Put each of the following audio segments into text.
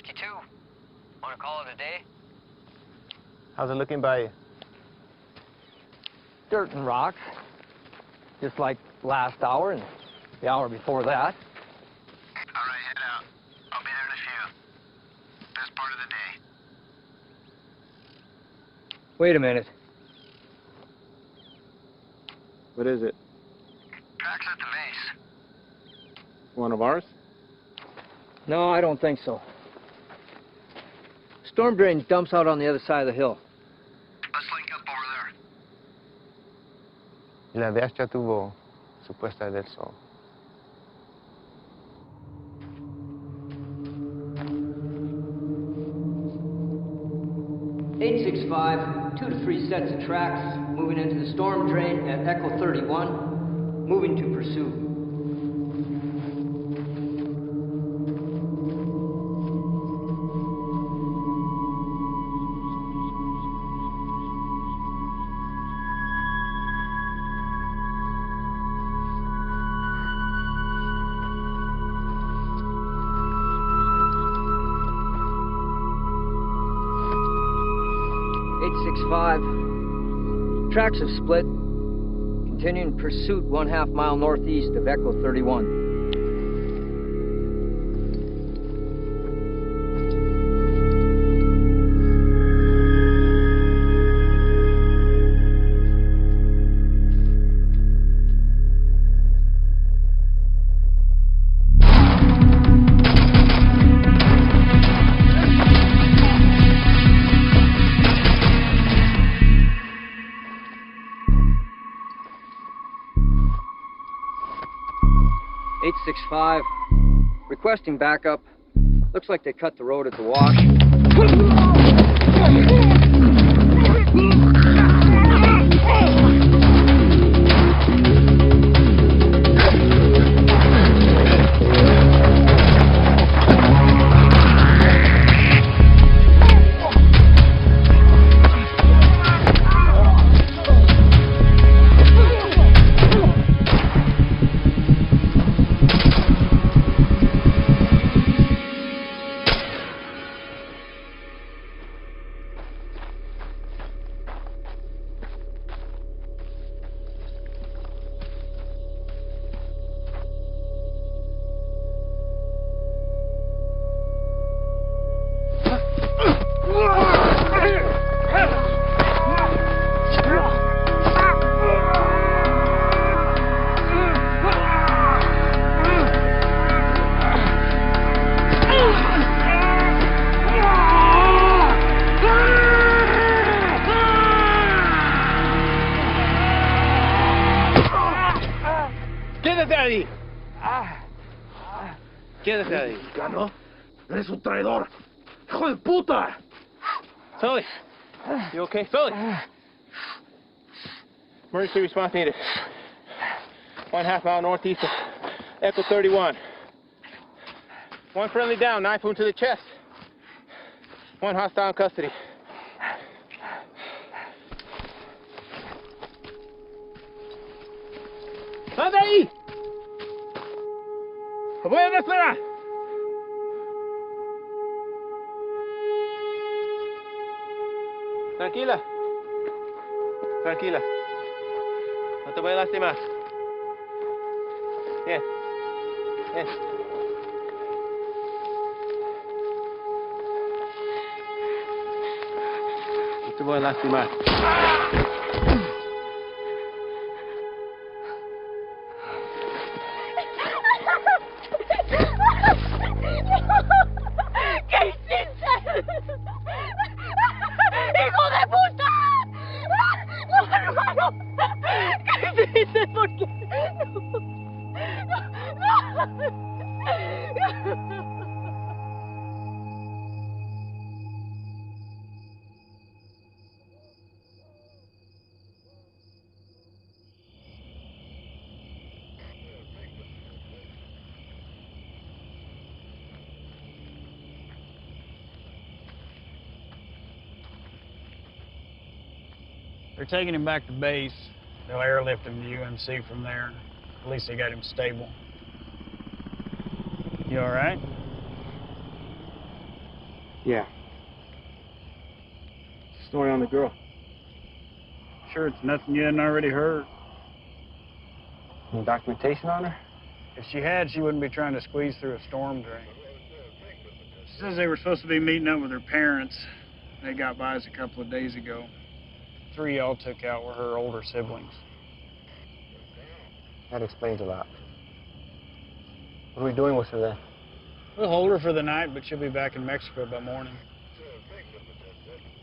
52. Want to call it a day? How's it looking by you? Dirt and rocks. Just like last hour and the hour before that. All right, head out. I'll be there in a few. Best part of the day. Wait a minute. What is it? Tracks at the base. One of ours? No, I don't think so. Storm drain dumps out on the other side of the hill. Let's link up over there. La DH ya tuvo su puesta del sol. (865), 2 to 3 sets of tracks, moving into the storm drain at Echo 31, moving to pursuit. Tracks have split. Continuing pursuit 1/2 mile northeast of Echo 31. (865), requesting backup. Looks like they cut the road at the wash. ¡Quédate ahí! ¡Quédate ahí! ¿Mexicano? ¡Eres un traidor! ¡Hijo de puta! Sully, you okay? Sully! Emergency response needed. 1/2 mile northeast of Echo 31. One friendly down, knife wound to the chest. One hostile in custody. ¡Anda ahí! ¡Voy a despegar! Tranquila. Tranquila. No te voy a lastimar. Bien. Bien. No te voy a lastimar. ¿Qué hiciste? ¡Hijo de puta! ¡No, hermano! ¿Qué hiciste? ¿Por qué? ¡No! They're taking him back to base. They'll airlift him to UMC from there. At least they got him stable. You all right? Yeah. Story on the girl. Sure it's nothing you hadn't already heard. Any documentation on her? If she had, she wouldn't be trying to squeeze through a storm drain. She says they were supposed to be meeting up with her parents. They got by us a couple of days ago. 3 y'all took out were her older siblings. That explains a lot. What are we doing with her then? We'll hold her for the night, but she'll be back in Mexico by morning.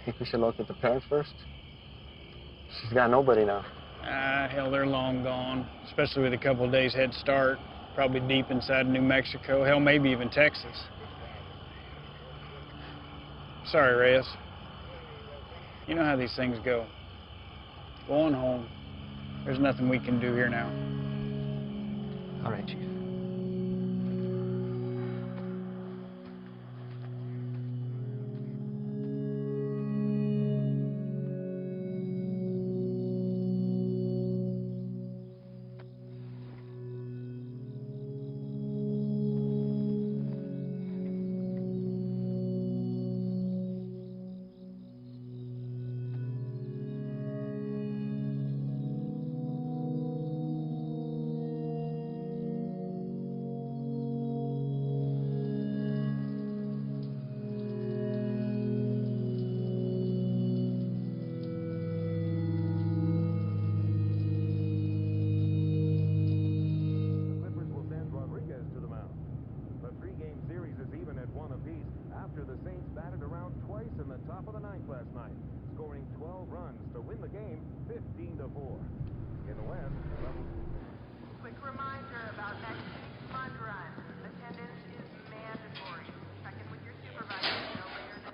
Think we should locate the parents first? She's got nobody now. Hell, they're long gone, especially with a couple of days head start. Probably deep inside New Mexico, hell, maybe even Texas. Sorry, Reyes. You know how these things go. Go on home. There's nothing we can do here now. All right, Chief.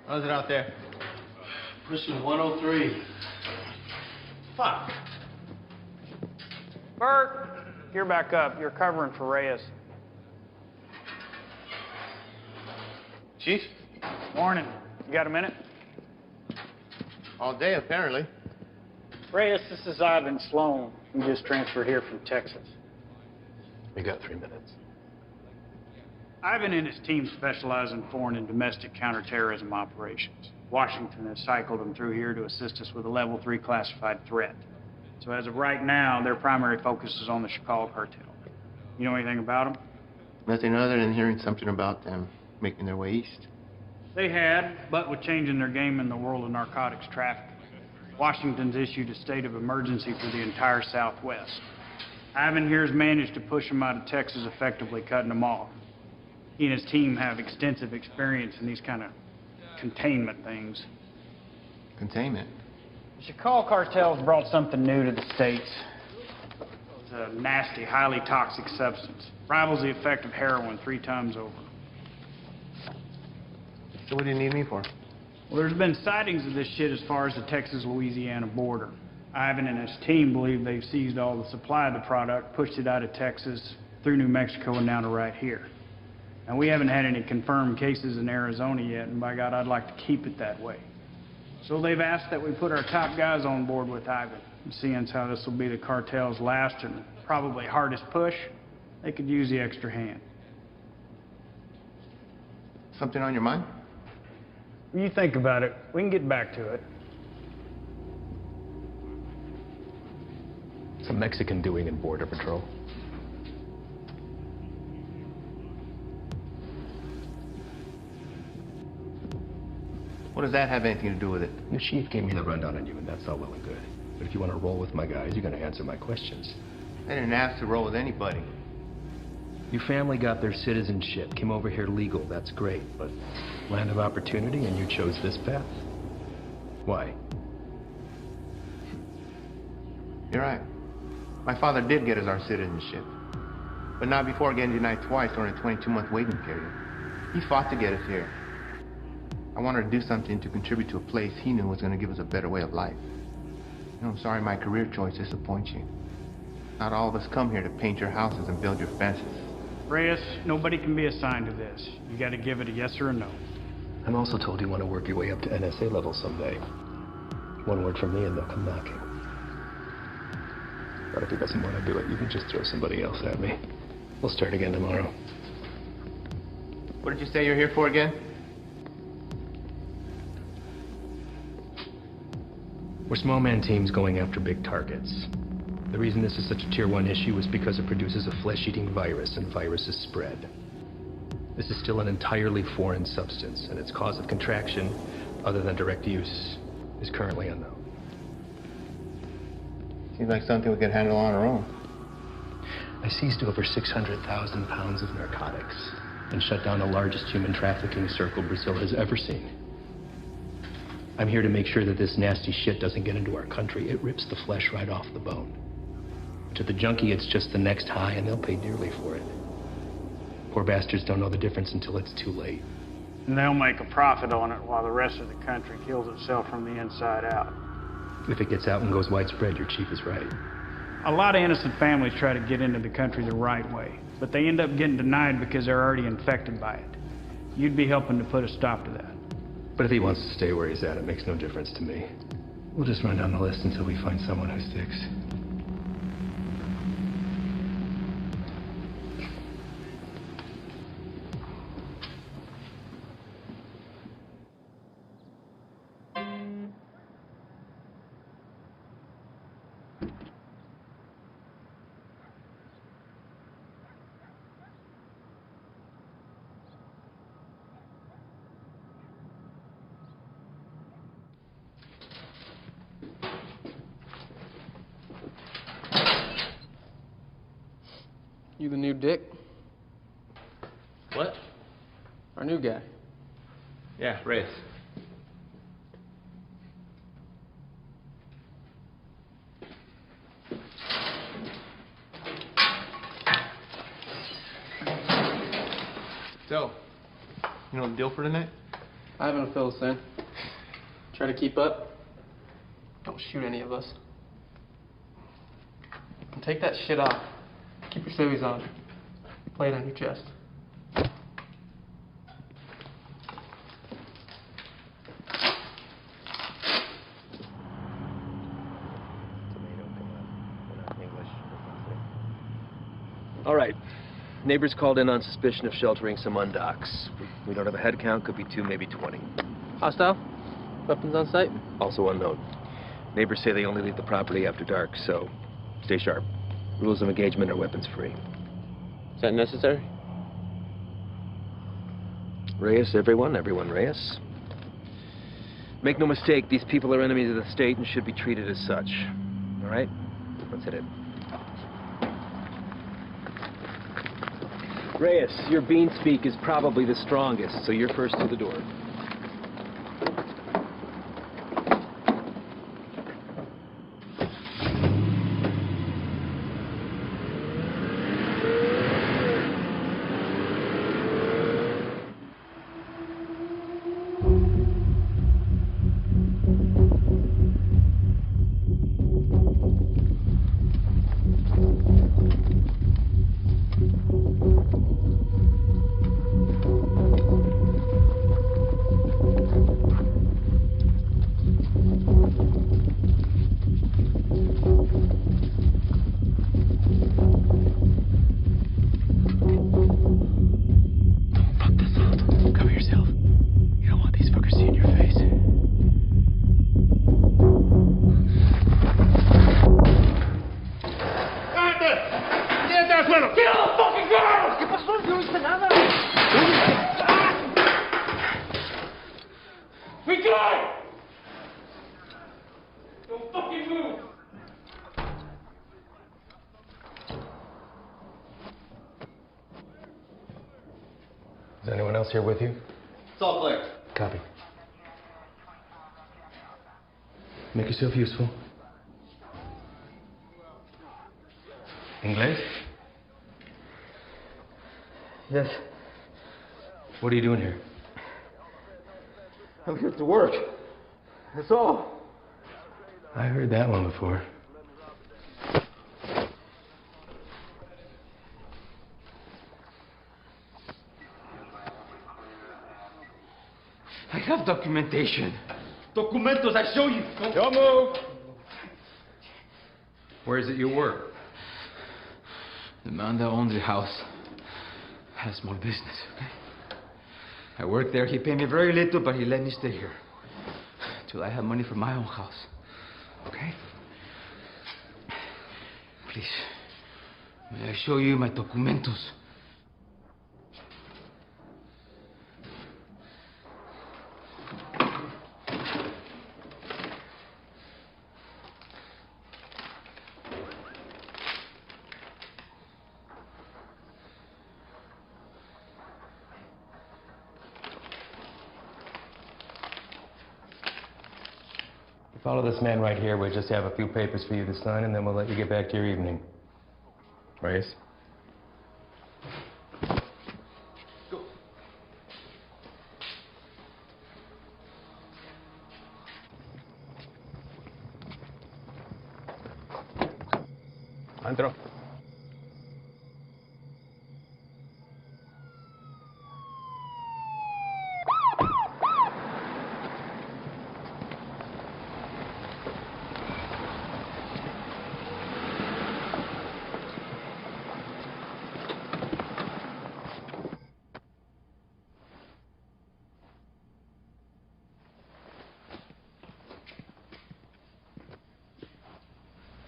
How's it out there? Mission 103. Fuck. Bert, you're back up. You're covering for Reyes. Chief? Morning. You got a minute? All day, apparently. Reyes, this is Ivan Sloan. We just transferred here from Texas. We got 3 minutes. Ivan and his team specialize in foreign and domestic counterterrorism operations. Washington has cycled them through here to assist us with a level 3 classified threat. So as of right now, their primary focus is on the Chicago cartel. You know anything about them? Nothing other than hearing something about them making their way east. They had, but with changing their game in the world of narcotics trafficking, Washington's issued a state of emergency for the entire Southwest. Ivan here has managed to push them out of Texas, effectively cutting them off. He and his team have extensive experience in these kind of containment things. Containment? The Chicago cartel's brought something new to the States. It's a nasty, highly toxic substance. Rivals the effect of heroin 3 times over. So what do you need me for? Well, there's been sightings of this shit as far as the Texas-Louisiana border. Ivan and his team believe they've seized all the supply of the product, pushed it out of Texas, through New Mexico, and now to right here. And we haven't had any confirmed cases in Arizona yet, and by God, I'd like to keep it that way. So they've asked that we put our top guys on board with Ivan. And seeing as how this will be the cartel's last and probably hardest push, they could use the extra hand. Something on your mind? When you think about it, we can get back to it. What's a Mexican doing in Border Patrol? What does that have anything to do with it? The chief gave me the rundown on you, and that's all well and good. But if you want to roll with my guys, you're going to answer my questions. I didn't ask to roll with anybody. Your family got their citizenship, came over here legal, that's great, but land of opportunity, and you chose this path. Why? You're right. My father did get us our citizenship, but not before getting denied twice during a 22-month waiting period. He fought to get us here. I wanted to do something to contribute to a place he knew was going to give us a better way of life. You know, I'm sorry my career choice disappoints you. Not all of us come here to paint your houses and build your fences. Reyes, nobody can be assigned to this. You got to give it a yes or a no. I'm also told you want to work your way up to NSA level someday. One word from me and they'll come knocking. But if he doesn't want to do it, you can just throw somebody else at me. We'll start again tomorrow. What did you say you're here for again? We're small man teams going after big targets. The reason this is such a Tier 1 issue is because it produces a flesh-eating virus, and viruses spread. This is still an entirely foreign substance, and its cause of contraction, other than direct use, is currently unknown. Seems like something we could handle on our own. I seized over 600,000 pounds of narcotics and shut down the largest human trafficking circle Brazil has ever seen. I'm here to make sure that this nasty shit doesn't get into our country. It rips the flesh right off the bone. To the junkie, it's just the next high, and they'll pay dearly for it. Poor bastards don't know the difference until it's too late. And they'll make a profit on it while the rest of the country kills itself from the inside out. If it gets out and goes widespread, your chief is right. A lot of innocent families try to get into the country the right way, but they end up getting denied because they're already infected by it. You'd be helping to put a stop to that. But if he wants to stay where he's at, it makes no difference to me. We'll just run down the list until we find someone who sticks. You the new Dick? What? Our new guy. Yeah, Reyes. So, you know the deal for tonight? I haven't fill us in. Try to keep up. Don't shoot any of us. And take that shit off. Keep your civvies on. Play it on your chest. All right. Neighbors called in on suspicion of sheltering some undocks. We don't have a head count, could be 2, maybe 20. Hostile? Weapons on site? Also unknown. Neighbors say they only leave the property after dark, so stay sharp. Rules of engagement are weapons free. Is that necessary? Reyes, everyone Reyes. Make no mistake, these people are enemies of the state and should be treated as such. All right? Let's hit it. Reyes, your bean speak is probably the strongest, so you're first to the door. Is anyone else here with you? It's all clear. Copy. Make yourself useful. English? Yes. What are you doing here? I'm here to work. That's all. I heard that one before. I have documentation. Documentos, I show you. Don't move! Where is it you work? The man that owns the house has a small business, okay? I work there. He paid me very little, but he let me stay here. Till I have money for my own house. Okay? Please, may I show you my documentos? Follow this man right here. We just have a few papers for you to sign, and then we'll let you get back to your evening. Reyes? Go. Antro.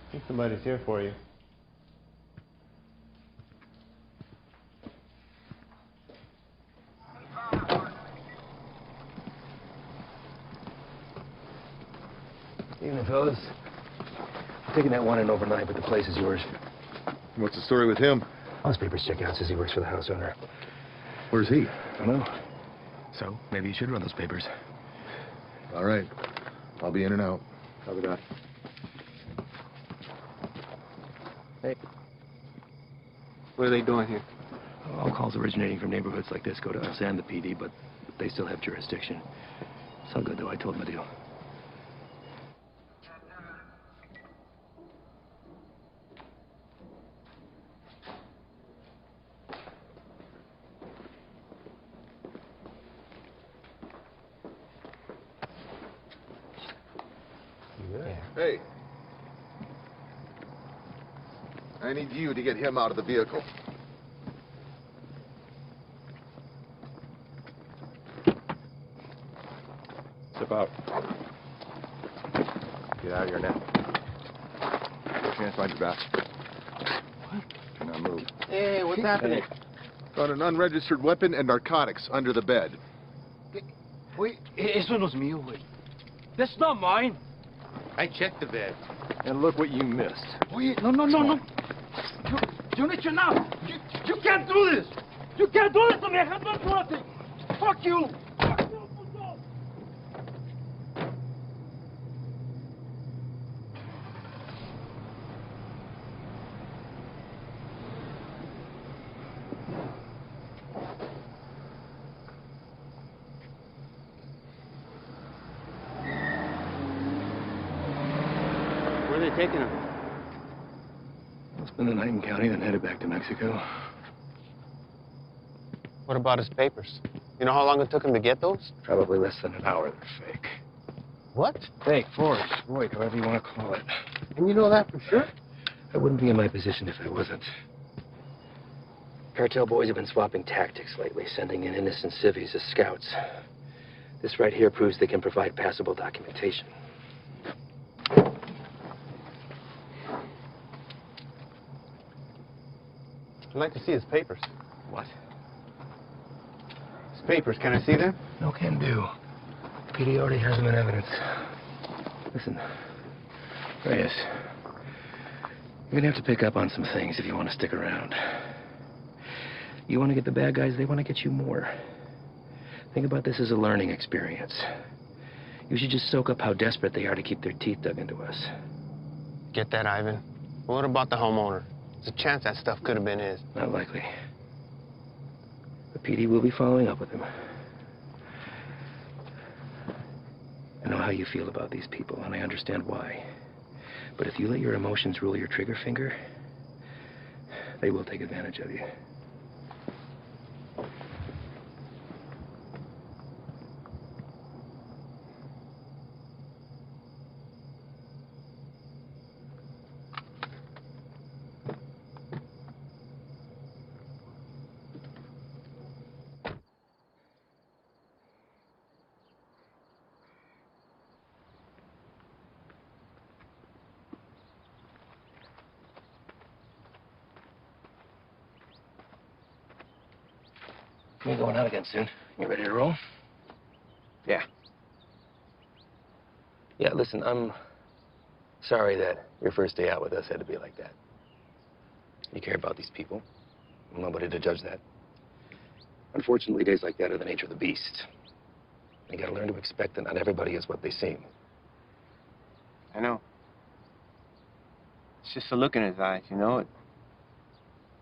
I think somebody's here for you. Evening, fellas. I'm taking that one in overnight, but the place is yours. What's the story with him? All his papers check out. Says he works for the house owner. Where's he? I don't know. So, maybe you should run those papers. All right. I'll be in and out. Copy that. Hey. What are they doing here? All calls originating from neighborhoods like this go to us and the PD, but they still have jurisdiction. It's all good, though. I told them the deal. Hey. I need you to get him out of the vehicle. Step out. Get out of here now. Put your hands behind your back. Do not move. Hey, what's happening? Found an unregistered weapon and narcotics under the bed. Wait, eso no es mío, güey. That's not mine. I checked the bed. And look what you missed. Wait, no. You need to know. You can't do this. You can't do this to me. I have done nothing. Fuck you. Fuck you, puto. Where are they taking him? I'll spend the night in county, then headed back to Mexico. What about his papers? You know how long it took him to get those? Probably less than an hour. They're fake. What? Fake, forged, void, however you want to call it. And you know that for sure? I wouldn't be in my position if I wasn't. Cartel boys have been swapping tactics lately, sending in innocent civvies as scouts. This right here proves they can provide passable documentation. I'd like to see his papers. What? His papers, can I see them? No can do. PD already has them in evidence. Listen, Reyes, you're gonna have to pick up on some things if you want to stick around. You want to get the bad guys, they want to get you more. Think about this as a learning experience. You should just soak up how desperate they are to keep their teeth dug into us. Get that, Ivan. What about the homeowner? There's a chance that stuff could have been his. Not likely. The PD will be following up with him. I know how you feel about these people, and I understand why. But if you let your emotions rule your trigger finger, they will take advantage of you. We're going out again soon. You ready to roll? Yeah. Yeah, listen, I'm sorry that your first day out with us had to be like that. You care about these people. I'm nobody to judge that. Unfortunately, days like that are the nature of the beast. You gotta learn to expect that not everybody is what they seem. I know. It's just a look in his eyes, you know?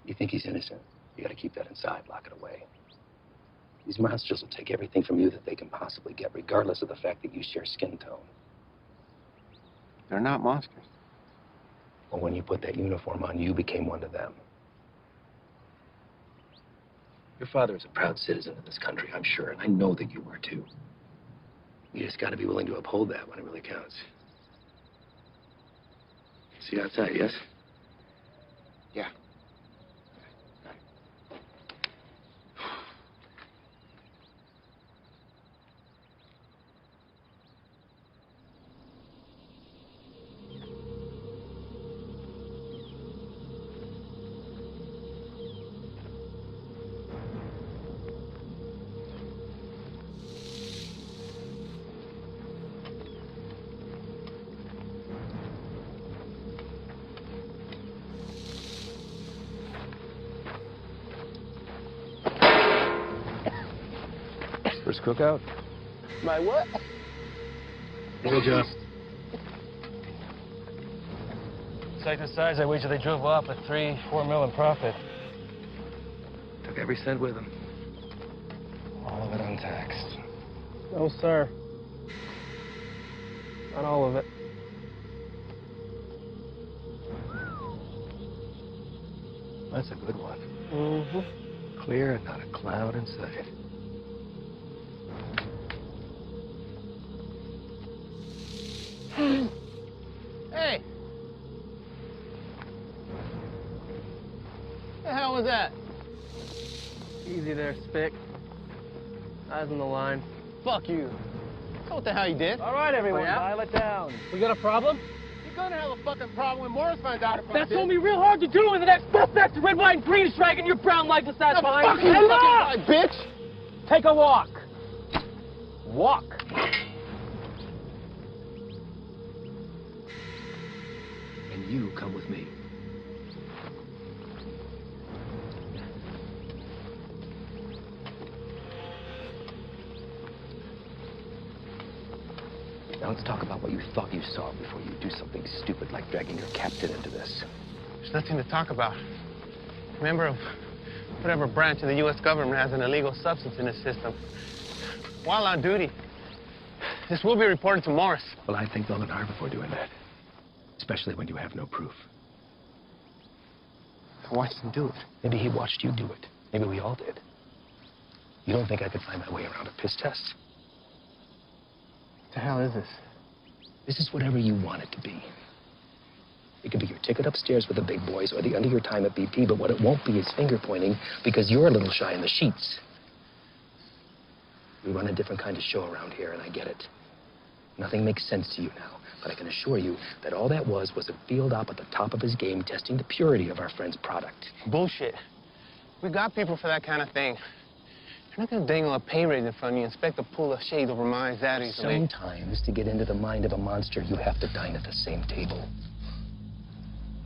You think he's innocent? You gotta keep that inside, lock it away. These monsters will take everything from you that they can possibly get, regardless of the fact that you share skin tone. They're not monsters. Well, when you put that uniform on, you became one to them. Your father is a proud citizen of this country, I'm sure, and I know that you were too. You just gotta be willing to uphold that when it really counts. See you outside, yes? Yeah. First cookout? My what? We'll adjust. Sight to size, I wager they drove off with 3-4 mil in profit. Took every cent with them. All of it untaxed. No, sir. Not all of it. That's a good one. Mm-hmm. Clear and not a cloud in sight. Hey! The hell was that? Easy there, Spick. Eyes on the line. Fuck you. That's what the hell you did. All right, everyone, Oh, yeah? dial it down. We got a problem? You're gonna have a fucking problem when Morris finds out about That's this. gonna be real hard to do with the next suspect, red, white, and green is dragging your brown lifeless ass behind. Fuck you, fucking bitch! Take a walk. Walk. And you come with me. Now let's talk about what you thought you saw before you do something stupid like dragging your captain into this. There's nothing to talk about. Member of whatever branch of the U.S. government has an illegal substance in its system. While on duty, this will be reported to Morris. Well, I think they'll look hard before doing that. Especially when you have no proof. I watched him do it. Maybe he watched you do it. Maybe we all did. You don't think I could find my way around a piss test? What the hell is this? This is whatever you want it to be. It could be your ticket upstairs with the big boys or the end of your time at BP, but what it won't be is finger pointing because you're a little shy in the sheets. We run a different kind of show around here, and I get it. Nothing makes sense to you now, but I can assure you that all that was a field op at the top of his game testing the purity of our friend's product. Bullshit. We got people for that kind of thing. You're not gonna dangle a pay raise in front of you and expect to pull a shade over my eyes that easily. Sometimes, to get into the mind of a monster, you have to dine at the same table.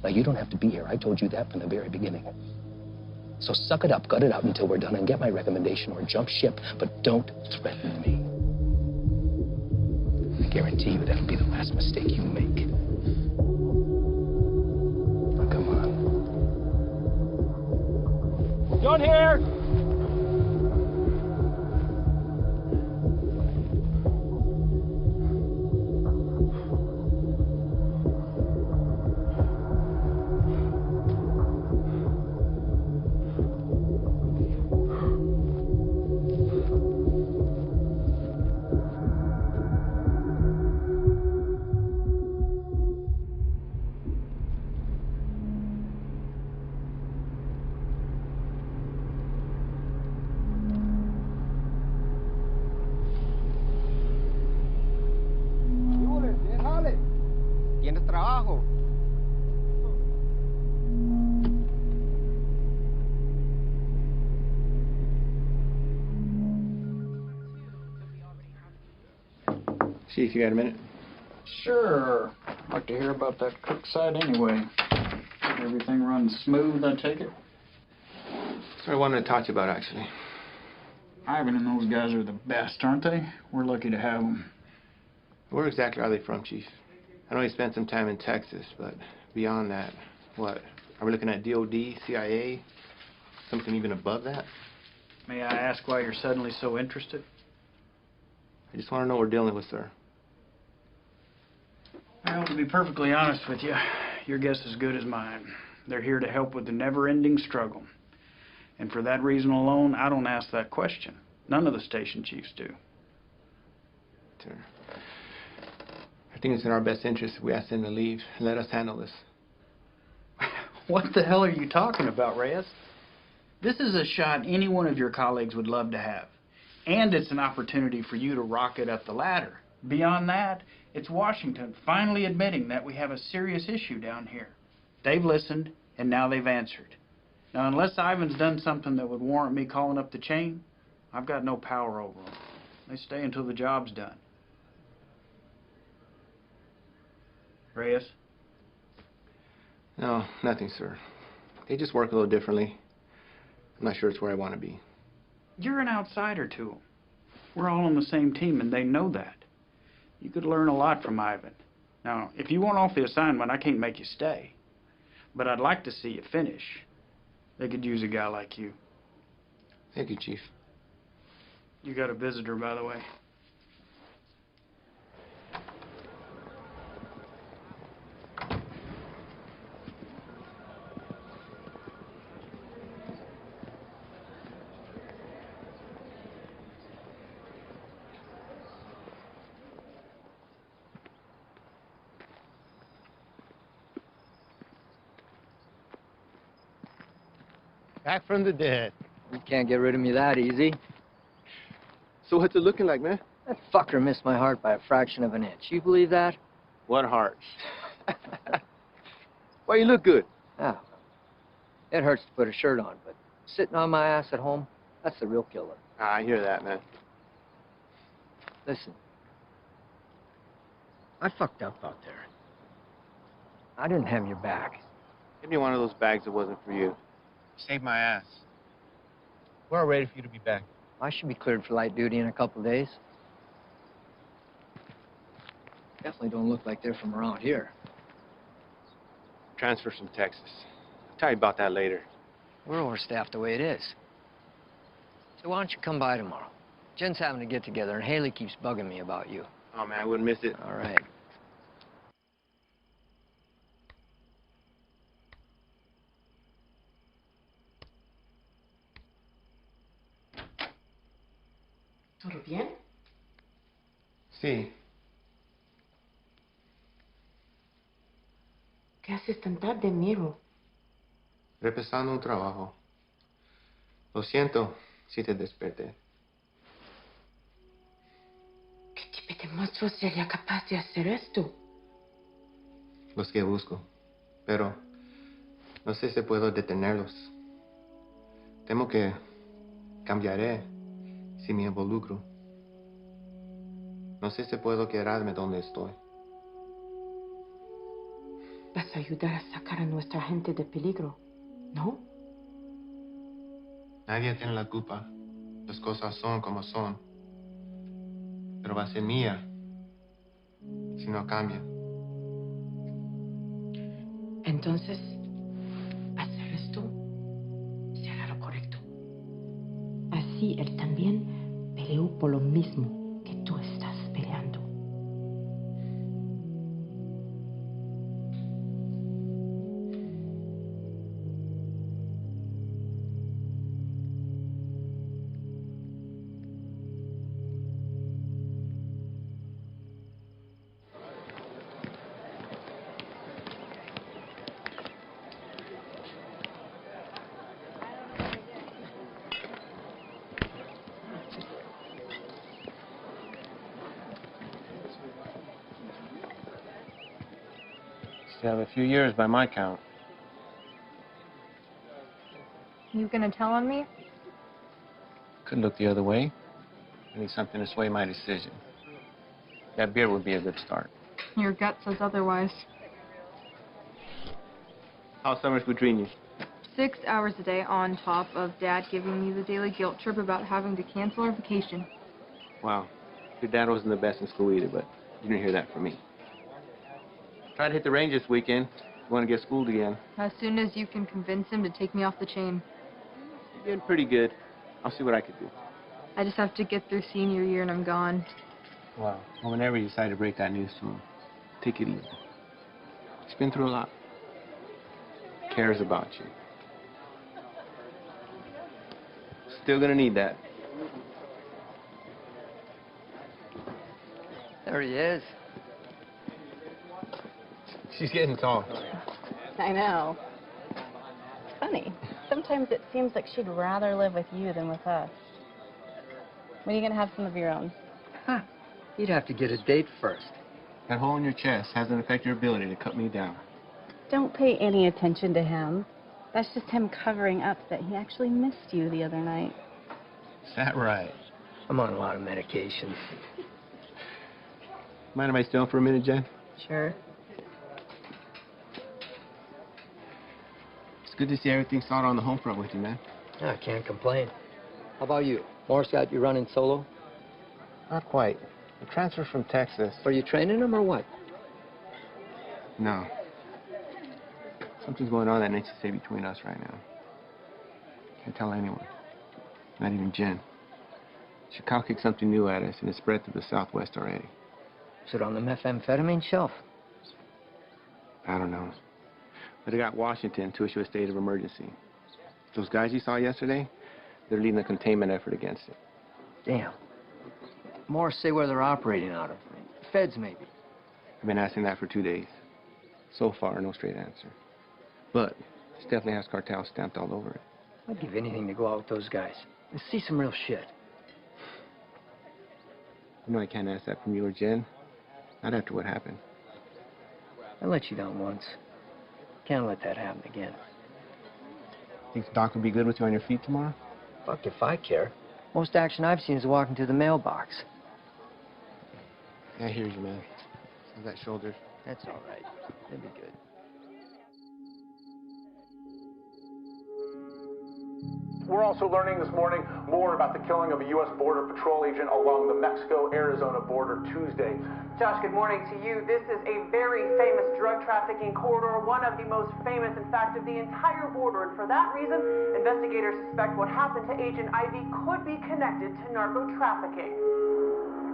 Now, you don't have to be here. I told you that from the very beginning. So suck it up, gut it out until we're done, and get my recommendation or jump ship, but don't threaten me. I guarantee you that'll be the last mistake you make. Now, come on. John here. Chief, you got a minute? Sure. I'd like to hear about that cook site anyway. Everything runs smooth, I take it? That's what I wanted to talk to you about, actually. Ivan and those guys are the best, aren't they? We're lucky to have them. Where exactly are they from, Chief? I know he spent some time in Texas, but beyond that, what? Are we looking at DOD, CIA, something even above that? May I ask why you're suddenly so interested? I just want to know what we're dealing with, sir. Well, to be perfectly honest with you, your guess is as good as mine. They're here to help with the never-ending struggle. And for that reason alone, I don't ask that question. None of the station chiefs do. Sir, I think it's in our best interest if we ask them to leave and let us handle this. What the hell are you talking about, Reyes? This is a shot any one of your colleagues would love to have. And it's an opportunity for you to rocket up the ladder. Beyond that, it's Washington finally admitting that we have a serious issue down here. They've listened, and now they've answered. Now, unless Ivan's done something that would warrant me calling up the chain, I've got no power over them. They stay until the job's done. Reyes? No, nothing, sir. They just work a little differently. I'm not sure it's where I want to be. You're an outsider to them. We're all on the same team, and they know that. You could learn a lot from Ivan. Now, if you want off the assignment, I can't make you stay. But I'd like to see you finish. They could use a guy like you. Thank you, Chief. You got a visitor, by the way. Back from the dead. You can't get rid of me that easy. So what's it looking like, man? That fucker missed my heart by a fraction of an inch. You believe that? What heart? Why, you look good. Oh. It hurts to put a shirt on, but sitting on my ass at home, that's the real killer. I hear that, man. Listen. I fucked up out there. I didn't have your back. Give me one of those bags that wasn't for you. Saved my ass. We're all ready for you to be back. I should be cleared for light duty in a couple of days. Definitely don't look like they're from around here. Transfer from Texas. I'll tell you about that later. We're overstaffed the way it is. So why don't you come by tomorrow? Jen's having a get-together, and Haley keeps bugging me about you. Oh, man, I wouldn't miss it. All right. ¿Todo bien? Sí. ¿Qué haces tan tarde, Miro? Repasando un trabajo. Lo siento si te desperté. ¿Qué tipo de monstruo sería capaz de hacer esto? Los que busco. Pero no sé si puedo detenerlos. Temo que cambiaré si me involucro. No sé si puedo quedarme donde estoy. Vas a ayudar a sacar a nuestra gente de peligro, ¿no? Nadie tiene la culpa. Las cosas son como son. Pero va a ser mía si no cambia. Entonces, hacer esto será lo correcto. Así él también peleó por lo mismo que tú estás peleando. Still have a few years by my count. You gonna tell on me? Could look the other way. I need something to sway my decision. That beer would be a good start. Your gut says otherwise. How's summers between you? 6 hours a day on top of Dad giving me the daily guilt trip about having to cancel our vacation. Wow. Your dad wasn't the best in school either, but you didn't hear that from me. Try to hit the range this weekend. You want to get schooled again. As soon as you can convince him to take me off the chain. You're getting pretty good. I'll see what I can do. I just have to get through senior year and I'm gone. Wow. Well, whenever you decide to break that news to him, take it easy. He's been through a lot. Cares about you. Still gonna need that. There he is. She's getting tall. I know. It's funny. Sometimes it seems like she'd rather live with you than with us. When are you gonna have some of your own? Huh. You'd have to get a date first. That hole in your chest hasn't affected your ability to cut me down. Don't pay any attention to him. That's just him covering up that he actually missed you the other night. Is that right? I'm on a lot of medication. Mind if I stay on for a minute, Jen? Sure. It's good to see everything sorted on the home front with you, man. I can't complain. How about you? Morris got you running solo? Not quite. I transferred from Texas. Are you training him or what? No. Something's going on that needs to stay between us right now. Can't tell anyone. Not even Jen. Chicago kicked something new at us, and it's spread through the Southwest already. Is it on the methamphetamine shelf? I don't know. But it got Washington to issue a state of emergency. Those guys you saw yesterday, they're leading a containment effort against it. Damn. Morris say where they're operating out of. Feds, maybe. I've been asking that for 2 days. So far, no straight answer. But this definitely has cartel stamped all over it. I'd give anything to go out with those guys and see some real shit. You know I can't ask that from you or Jen. Not after what happened. I let you down once. Can't let that happen again. Think the doc will be good with you on your feet tomorrow? Fuck if I care. Most action I've seen is walking to the mailbox. I hear you, man. How's that shoulder? That's all right. It'll be good. We're also learning this morning more about the killing of a U.S. Border Patrol agent along the Mexico-Arizona border Tuesday. Josh, good morning to you. This is a very famous drug trafficking corridor, one of the most famous, in fact, of the entire border. And for that reason, investigators suspect what happened to Agent Ivy could be connected to narco trafficking.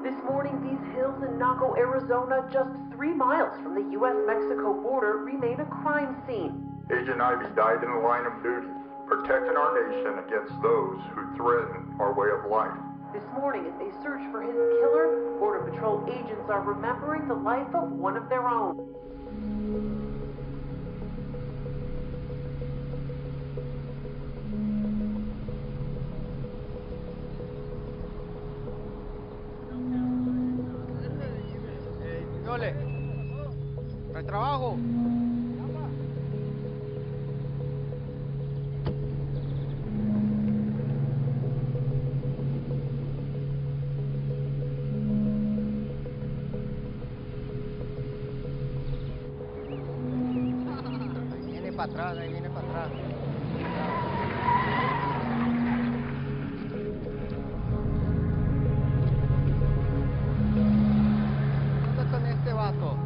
This morning, these hills in Naco, Arizona, just 3 miles from the U.S.-Mexico border, remain a crime scene. Agent Ivy died in the line of duty, protecting our nation against those who threaten our way of life. This morning, as they search for his killer, Border Patrol agents are remembering the life of one of their own. No hay trabajo. Ahí viene para atrás. ¿Dónde está este vato?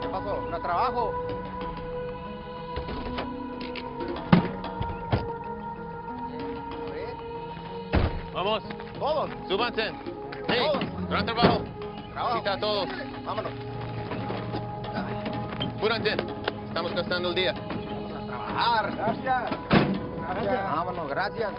¿Qué pasó? ¿No trabajo? Vamos. Todos. Súbanse. Sí. Gran trabajo. Aquí está todos. Vámonos. Apúrense. Estamos gastando el día. Vamos a trabajar. Gracias. Gracias. Vámonos, gracias.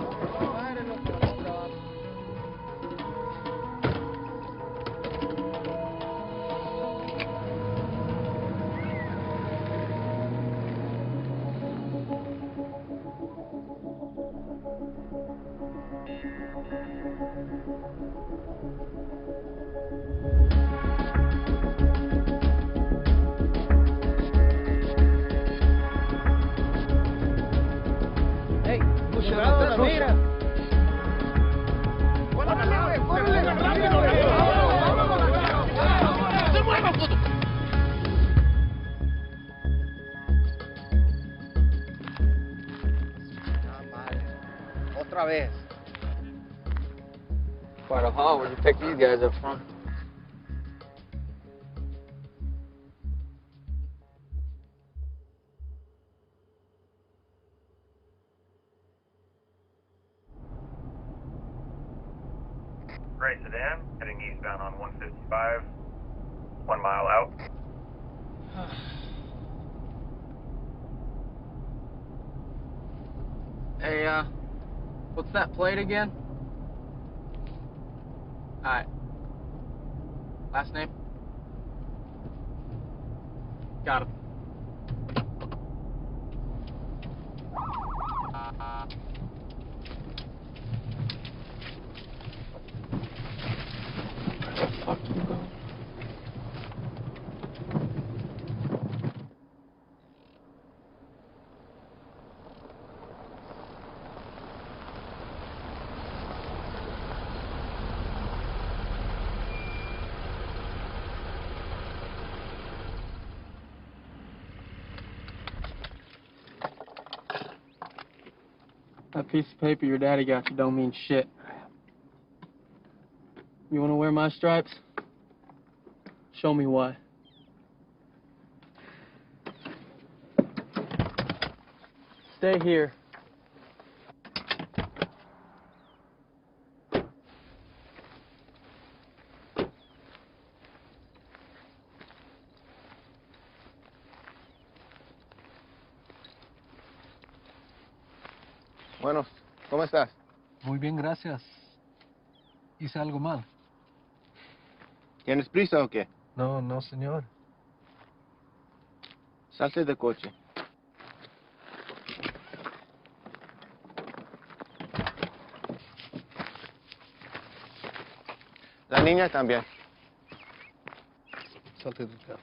otra vez. Quite a haul. Where'd you pick these guys up from? Gray sedan, heading eastbound on 155, 1 mile out. Hey, what's that plate again? Alright. Last name? Got him. Fuck you, bro. That piece of paper your daddy got you don't mean shit. You want to wear my stripes? Show me why. Stay here. Bueno, ¿cómo estás? Muy bien, gracias. ¿Hice algo mal? ¿Tienes prisa o qué? No, no, señor. Salte del coche. La niña también. Salte del carro.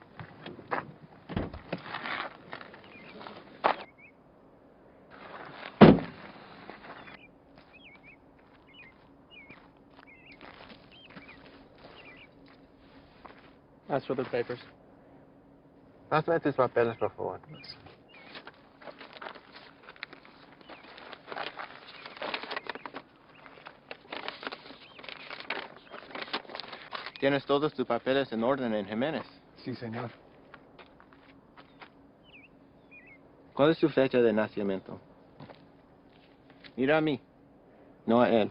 That's for the papers. Pásame tus papeles, por favor. Tienes todos tus papeles en orden en Jiménez. Sí, señor. ¿Cuál es su fecha de nacimiento? Mira a mí, no a él.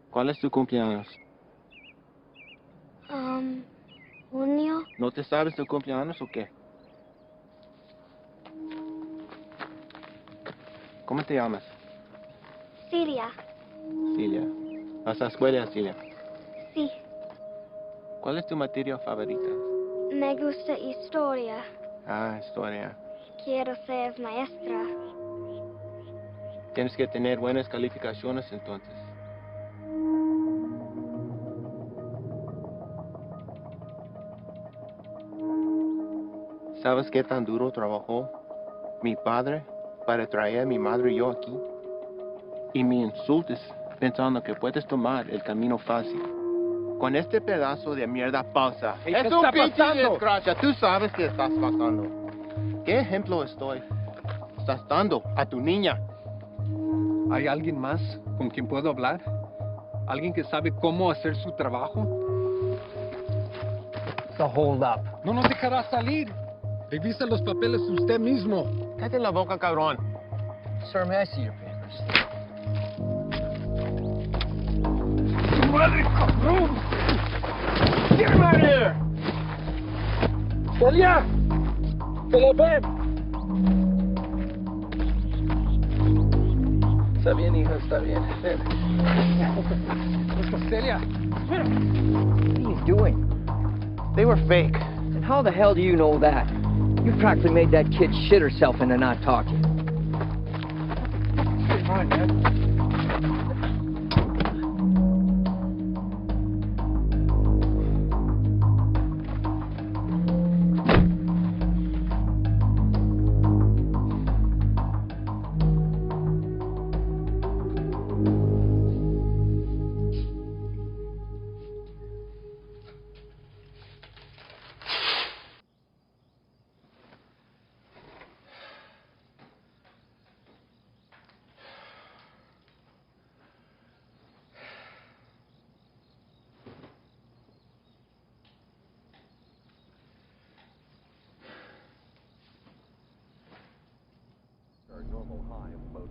¿Cuál es tu cumpleaños? Junio. ¿No te sabes tu cumpleaños o qué? ¿Cómo te llamas? Siria. Cilia. ¿Vas a la escuela, Cilia? Sí. ¿Cuál es tu materia favorita? Me gusta historia. Ah, historia. Quiero ser maestra. Tienes que tener buenas calificaciones entonces. ¿Sabes qué tan duro trabajó mi padre para traer a mi madre y yo aquí? Y me insultes pensando que puedes tomar el camino fácil. Con este pedazo de mierda falsa. Hey, ¡Es ¿qué un está pinche pasando? desgracia! Tú sabes qué estás pasando. ¿Qué ejemplo estás dando a tu niña? ¿Hay alguien más con quien puedo hablar? ¿Alguien que sabe cómo hacer su trabajo? It's a hold up. No nos dejará salir. Revisa los papeles usted mismo. Cállate la boca, cabrón. Sir, may I see your papers? ¡Madre, cabrón! Get him out of here! ¡Celia! ¡Celia, ven! Está bien, hija, está bien. Ven. Celia! What are you doing? They were fake. And how the hell do you know that? You practically made that kid shit herself into not talking. Come on, man.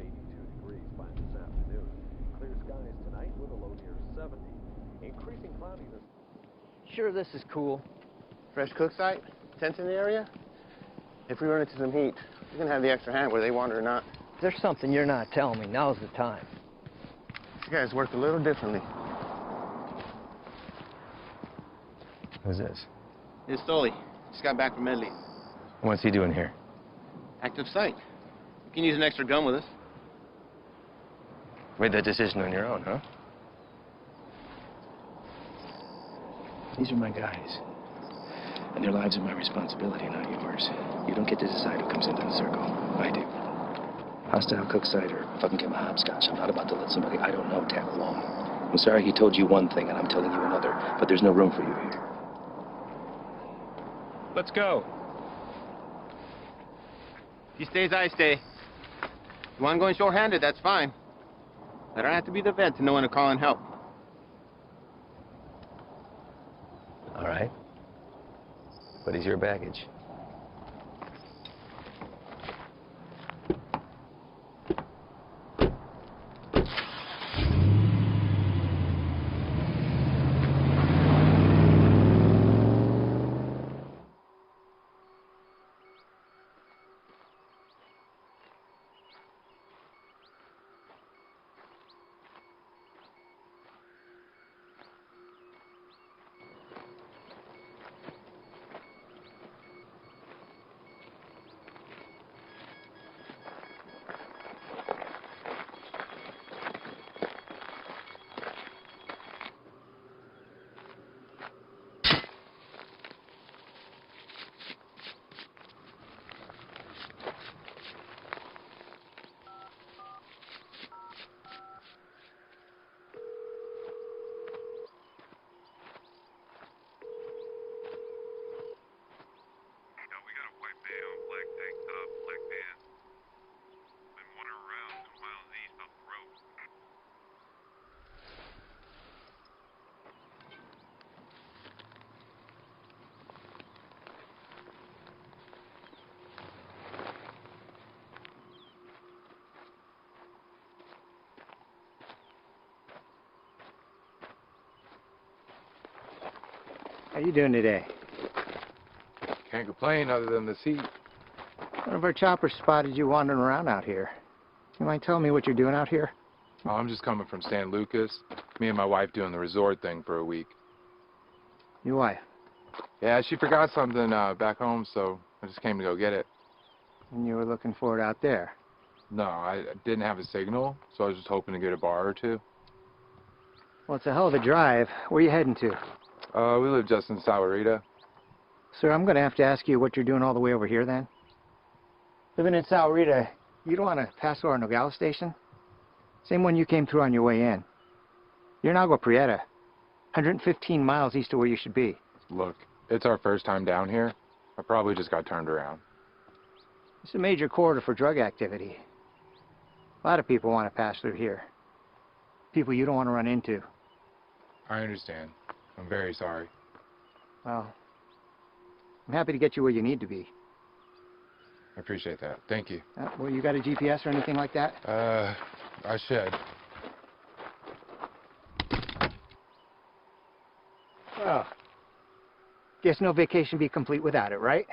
82 degrees by this afternoon. Clear skies tonight with a low near 70. Increasing cloudiness. Sure, this is cool. Fresh cook site, tents in the area. If we run into some heat, we're gonna have the extra hand whether they want it or not. If there's something you're not telling me, now's the time. These guys work a little differently. Who's this? It's Stoli. Just got back from Medley. What's he doing here? Active site. You can use an extra gun with us. Made that decision on your own, huh? These are my guys. And their lives are my responsibility, not yours. You don't get to decide who comes into the circle. I do. Hostile cook site or fucking get my hopscotch. I'm not about to let somebody I don't know tag along. I'm sorry he told you one thing and I'm telling you another, but there's no room for you here. Let's go. If you stay as I stay. If you want going short-handed, that's fine. I don't have to be the vet to know when to call in help. All right. What is your baggage? How you doing today? Can't complain other than the heat. One of our choppers spotted you wandering around out here. You mind telling me what you're doing out here? Oh, I'm just coming from San Lucas. Me and my wife doing the resort thing for a week. Your wife? Yeah, she forgot something back home, so I just came to go get it. And you were looking for it out there? No, I didn't have a signal, so I was just hoping to get a bar or two. Well, it's a hell of a drive. Where are you heading to? We live just in Sahuarita. Sir, I'm going to have to ask you what you're doing all the way over here, then. Living in Sahuarita, you don't want to pass over Nogales Station? Same one you came through on your way in. You're in Agua Prieta, 115 miles east of where you should be. Look, it's our first time down here. I probably just got turned around. It's a major corridor for drug activity. A lot of people want to pass through here. People you don't want to run into. I understand. I'm very sorry. Well, I'm happy to get you where you need to be. I appreciate that. Thank you. Well, you got a GPS or anything like that? I should. Well, guess no vacation be complete without it, right?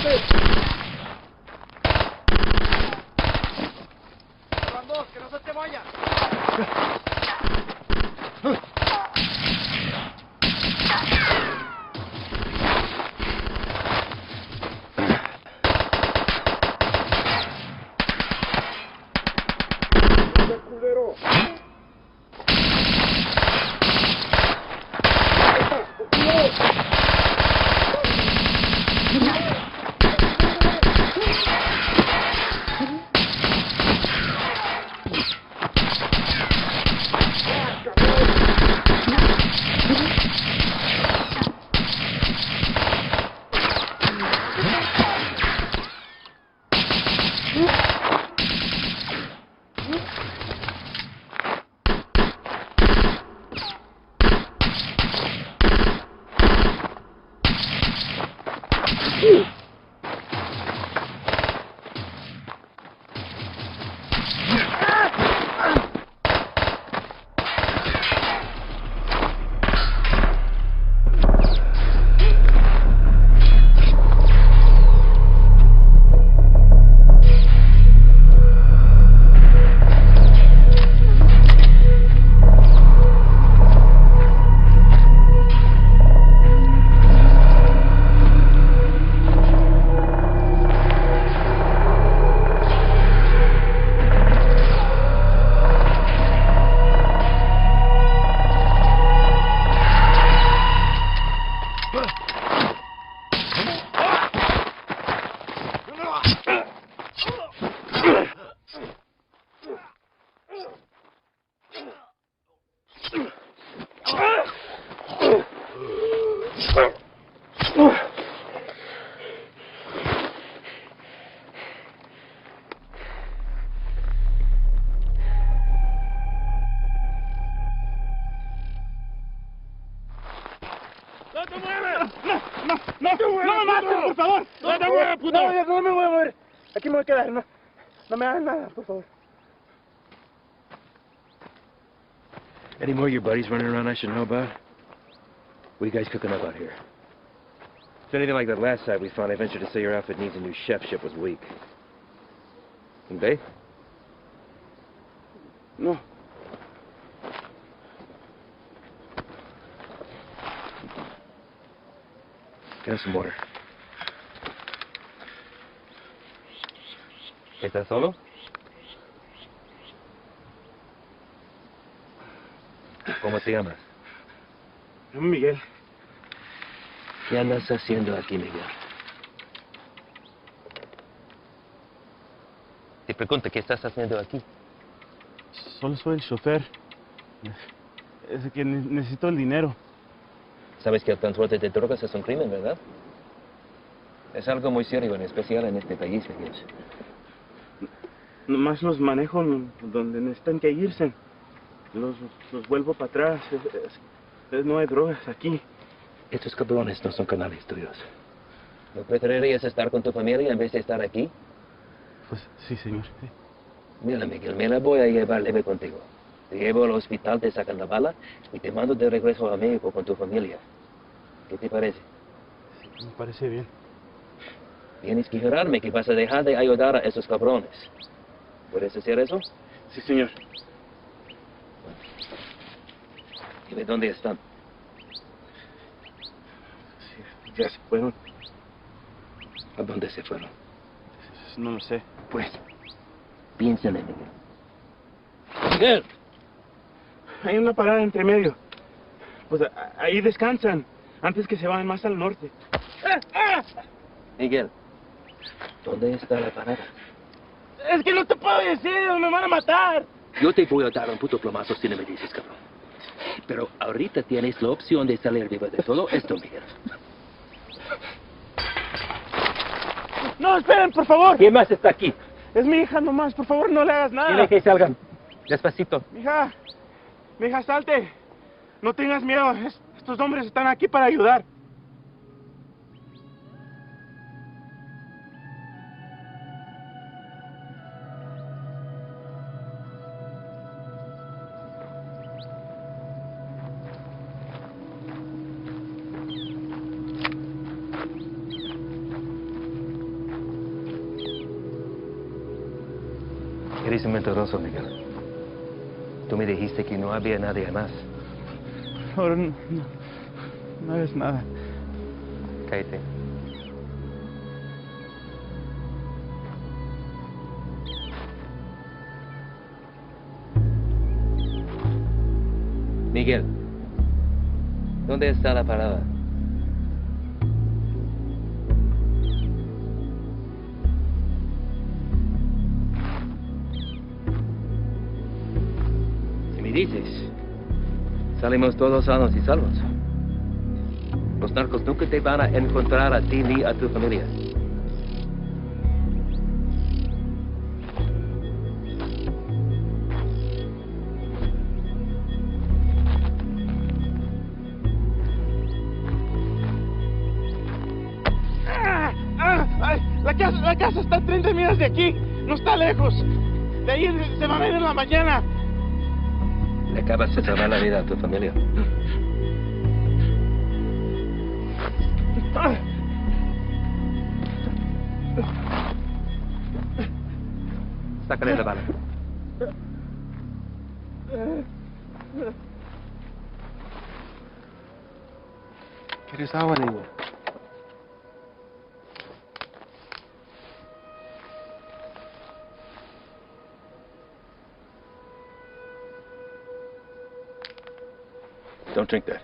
Van dos, que no se te vaya. culero! ¡No te mueves! ¡No me mates, por favor! ¡No te mueves, puto! No me voy a mover. Aquí me voy a quedar. No me hagan nada, por favor. Any more of your buddies running around I should know about? What are you guys cooking up out here? If anything like that last site we found, I venture to say your outfit needs a new chef. Ship was weak. And they? No. Get us some water. ¿Estás solo? ¿Cómo te llamas? Me llamo Miguel. ¿Qué andas haciendo aquí, Miguel? Te pregunto, ¿qué estás haciendo aquí? Solo soy el chofer. Es que necesito el dinero. Sabes que el transporte de drogas es un crimen, ¿verdad? Es algo muy serio, en especial en este país, Miguel. Nomás los manejo donde necesitan que irse. Los vuelvo para atrás. No hay drogas aquí. Estos cabrones no son canales tuyos. ¿No preferirías estar con tu familia en vez de estar aquí? Pues sí, señor. Sí. Mira, Miguel, me la voy a llevar leve contigo. Te llevo al hospital, te sacan la bala y te mando de regreso a México con tu familia. ¿Qué te parece? Sí, me parece bien. Tienes que jurarme que vas a dejar de ayudar a esos cabrones. ¿Puedes hacer eso? Sí, señor. Dime dónde están. Sí, ya se fueron. ¿A dónde se fueron? No lo sé. Pues, piénsale, Miguel. ¡Miguel! Hay una parada entre medio. Pues ahí descansan, antes que se vayan más al norte. Miguel, ¿dónde está la parada? Es que no te puedo decir, me van a matar. Yo te voy a dar un puto plomazo si no me dices, cabrón. Pero ahorita tienes la opción de salir vivo de todo esto, Miguel. No, esperen, por favor. ¿Quién más está aquí? Es mi hija nomás, por favor, no le hagas nada. Dile que salgan. Despacito. Mija, salte. No tengas miedo, estos hombres están aquí para ayudar. Eres un mentiroso, Miguel. Tú me dijiste que no había nadie más. Ahora no es nada. Cállate. Miguel, ¿dónde está la parada? Si me dices, salimos todos sanos y salvos. Los narcos nunca te van a encontrar a ti ni a tu familia. La casa está a 30 millas de aquí, no está lejos. De ahí se van a ir en la mañana. Le acabas de salvar la vida a tu familia. Sácale la bala. ¿Quieres agua, niño? Don't drink that.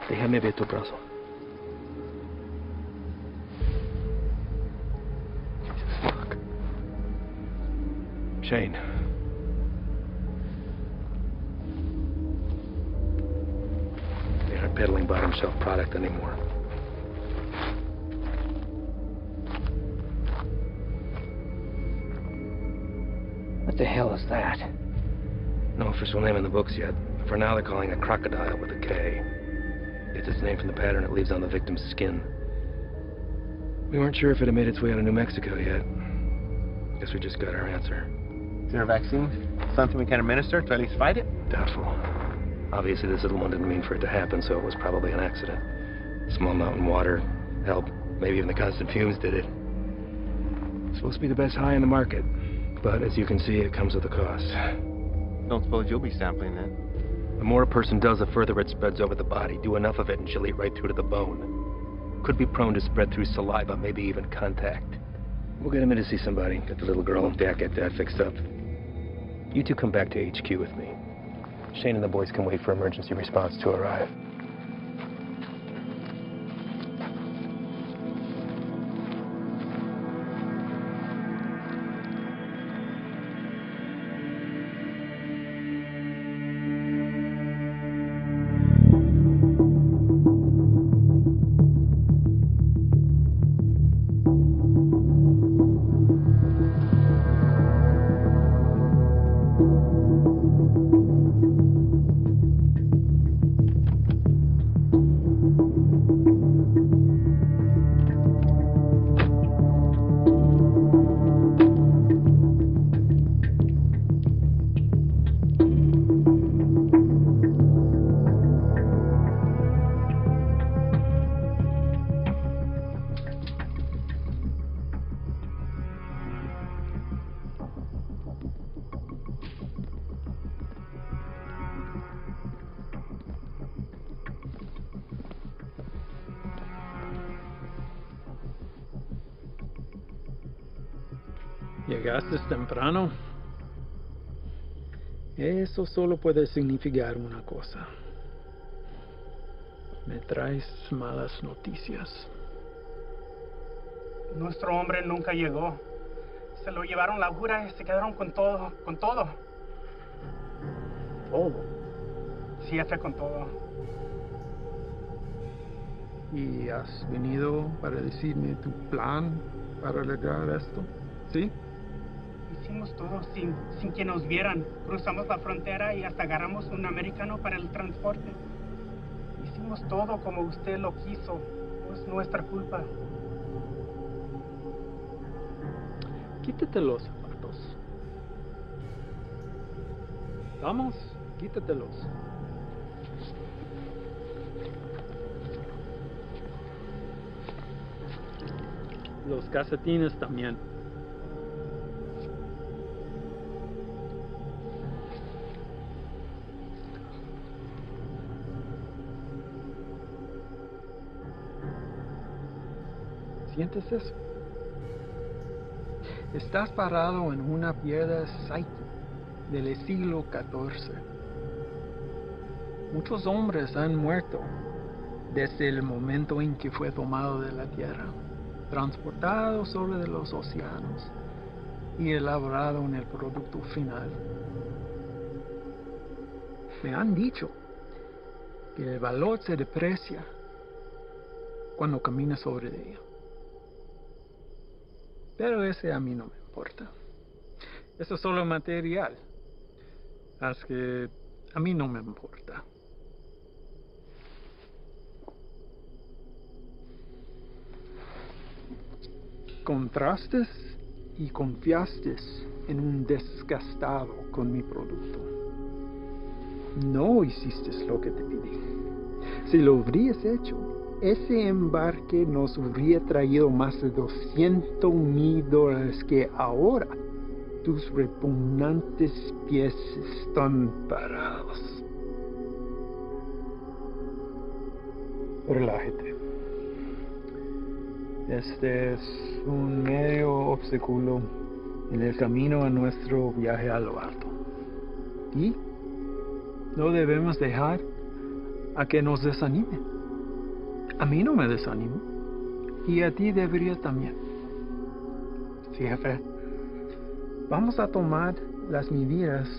Déjame ver tu brazo. Fuck. Shane. They aren't peddling bottom shelf product anymore. What the hell is that? No official name in the books yet. For now, they're calling it crocodile with a K. It's its name from the pattern it leaves on the victim's skin. We weren't sure if it had made its way out of New Mexico yet. Guess we just got our answer. Is there a vaccine? Something we can administer to at least fight it? Doubtful. Obviously, this little one didn't mean for it to happen, so it was probably an accident. Small mountain water, help, maybe even the constant fumes did it. It's supposed to be the best high in the market, but as you can see, it comes with a cost. Don't suppose you'll be sampling that? The more a person does, the further it spreads over the body. Do enough of it and she'll eat right through to the bone. Could be prone to spread through saliva, maybe even contact. We'll get him in to see somebody. Get the little girl and Dak get that fixed up. You two come back to HQ with me. Shane and the boys can wait for emergency response to arrive. Llegaste temprano. Eso solo puede significar una cosa. Me traes malas noticias. Nuestro hombre nunca llegó. Se lo llevaron la jura y se quedaron con todo, con todo. ¿Todo? Sí, jefe, con todo. ¿Y has venido para decirme tu plan para arreglar esto? ¿Sí? Hicimos todo sin que nos vieran. Cruzamos la frontera y hasta agarramos un americano para el transporte. Hicimos todo como usted lo quiso. No es nuestra culpa. Quítate los zapatos. Vamos, quítatelos. Los calcetines también. ¿Sientes eso? Estás parado en una piedra Psyche del siglo XIV. Muchos hombres han muerto desde el momento en que fue tomado de la tierra, transportado sobre los océanos y elaborado en el producto final. Me han dicho que el valor se deprecia cuando caminas sobre ella. Pero ese a mí no me importa. Eso es solo material. Así que a mí no me importa. Contrastes y confiaste en un desgastado con mi producto. No hiciste lo que te pedí. Si lo hubieras hecho, ese embarque nos hubiera traído más de $200,000 que ahora tus repugnantes pies están parados. Relájate. Este es un medio obstáculo en el camino a nuestro viaje a lo alto. Y no debemos dejar a que nos desanime. A mí no me desanimo. Y a ti debería también. Sí, jefe. Vamos a tomar las medidas